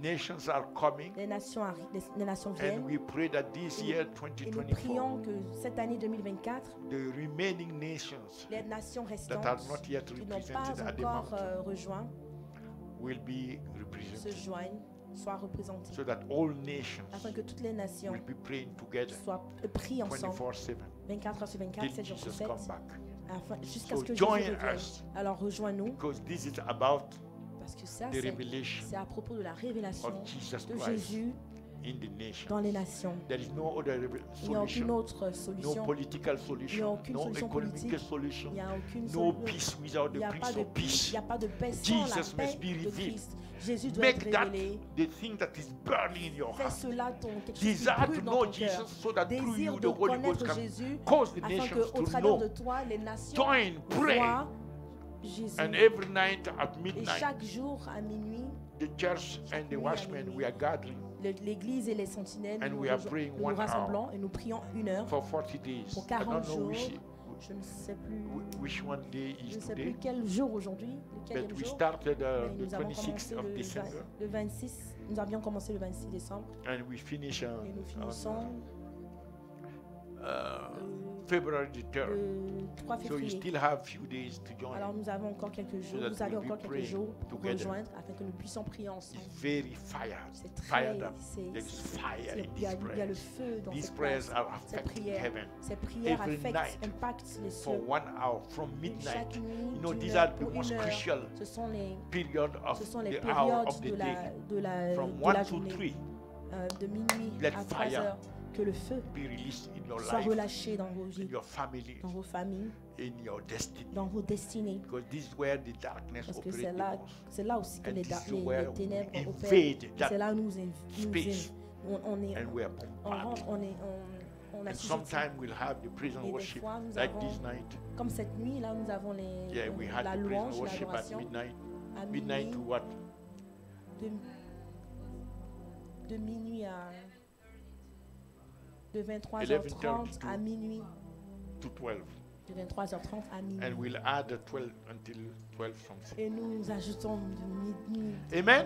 A: Nations are coming,
B: Les nations, les nations
A: and
B: viennent.
A: we pray that this year,
B: Et nous prions
A: 2024,
B: que cette année 2024,
A: the remaining nations
B: les nations restantes
A: that are not yet
B: qui n'ont pas
A: represented at the
B: encore
A: mountain
B: rejoint
A: will be
B: se
A: represented,
B: joignent, soient représentées,
A: so that all nations
B: afin que toutes les nations
A: will be praying together
B: soient priées ensemble
A: 24/7
B: 24 heures sur 24,
A: till
B: 7 jours sur
A: Jesus
B: 7,
A: come back.
B: jusqu'à
A: So
B: ce que
A: join
B: Jésus revienne.
A: us.
B: Alors rejoins-nous,
A: Because this is about
B: parce que ça,
A: the
B: c'est
A: revelation
B: à propos de la révélation
A: of Jesus
B: de
A: Christ
B: Jésus
A: in the nation.
B: dans les nations.
A: There is no other
B: Il n'y a aucune
A: solution,
B: autre
A: no
B: solution.
A: political
B: Il n'y a
A: solution,
B: aucune
A: no
B: solution
A: economic
B: politique.
A: solution,
B: Il n'y a aucune
A: no
B: solution.
A: peace without
B: Il
A: the
B: n'y a pas
A: Prince
B: de
A: of Peace.
B: il n'y a pas de paix sans
A: Jesus
B: la
A: must
B: paix
A: be
B: de
A: revealed.
B: Christ. Jésus doit
A: Make
B: être
A: that
B: révélé.
A: the thing that is burning in your
B: Fais
A: heart.
B: cela quelque chose qui
A: Desire
B: brûle
A: to
B: dans
A: know
B: ton cœur.
A: Jesus so that through
B: Désire
A: you
B: de
A: the Holy Ghost
B: connaître
A: can
B: Jésus
A: cause the
B: afin
A: nations
B: qu'au
A: to
B: travers de
A: know.
B: toi, les nations
A: Join, pray.
B: voient Jésus.
A: And every night at
B: Et
A: midnight,
B: chaque jour à minuit,
A: the church and the watchmen, we are gathering
B: l'Église et les sentinelles,
A: And
B: nous
A: we are praying
B: nous
A: 1
B: rassemblons et nous prions 1 heure.
A: for 40 days.
B: Pour
A: I
B: 40
A: don't know
B: jours. Je ne sais
A: which one day
B: je
A: is
B: ne sais plus
A: today,
B: quel jour aujourd'hui, lequel
A: but we
B: jour.
A: started
B: Mais
A: the
B: nous avons
A: 26th
B: commencé
A: of December
B: le 26, nous avions commencé le 26 décembre
A: and we finish
B: et nous finissons
A: February the 3rd.
B: le 3
A: So you
B: février.
A: still have few days to join.
B: Alors nous avons encore quelques jours,
A: that
B: vous avez
A: we'll be
B: encore quelques
A: praying
B: jours pour
A: together.
B: rejoindre afin que nous puissions prier ensemble.
A: It's very fired,
B: C'est très,
A: fired up.
B: c'est-
A: There is fire in
B: il y a
A: these
B: le
A: prayers.
B: feu dans
A: These
B: cette
A: prayers
B: place.
A: are
B: Ces
A: affecting
B: prières,
A: heaven
B: ces prières
A: every
B: affectent,
A: night
B: impactent les
A: for
B: cieux.
A: 1 hour from
B: Et
A: midnight.
B: chaque nuit,
A: You know,
B: d'une
A: these
B: heure
A: are the
B: pour
A: most
B: 1 heure,
A: crucial
B: ce sont les
A: period of
B: Ce sont les
A: the hour
B: périodes
A: of the
B: de
A: day.
B: la
A: From 1 to
B: journée,
A: 3,
B: de minuit
A: Let
B: à 3
A: fire
B: heures, que le feu
A: be released in your
B: soit
A: life,
B: relâché dans vos
A: in
B: vies,
A: your family,
B: dans vos familles,
A: in your destiny.
B: dans vos destinées.
A: Because this is where the darkness
B: Parce que
A: operates the most.
B: c'est là aussi que
A: And
B: les,
A: this is
B: les
A: where
B: ténèbres
A: we
B: opèrent.
A: invade that
B: C'est là où
A: space.
B: on est,
A: And we are
B: on
A: bombarded.
B: rentre, on
A: And
B: assujettit.
A: sometime we'll have the praise
B: Et
A: and
B: des
A: worship
B: fois, nous
A: like
B: avons-
A: this night.
B: Comme cette nuit, là, nous avons
A: Yeah, we had
B: la
A: the praise and
B: louange,
A: worship at
B: l'adoration
A: midnight.
B: à
A: Midnight to
B: minuit,
A: what?
B: de minuit à de 23h30
A: 11:30
B: à minuit,
A: To 12.
B: de 23h30 à minuit.
A: And we'll add 12 until 12 something.
B: Et nous ajoutons de minuit
A: Amen.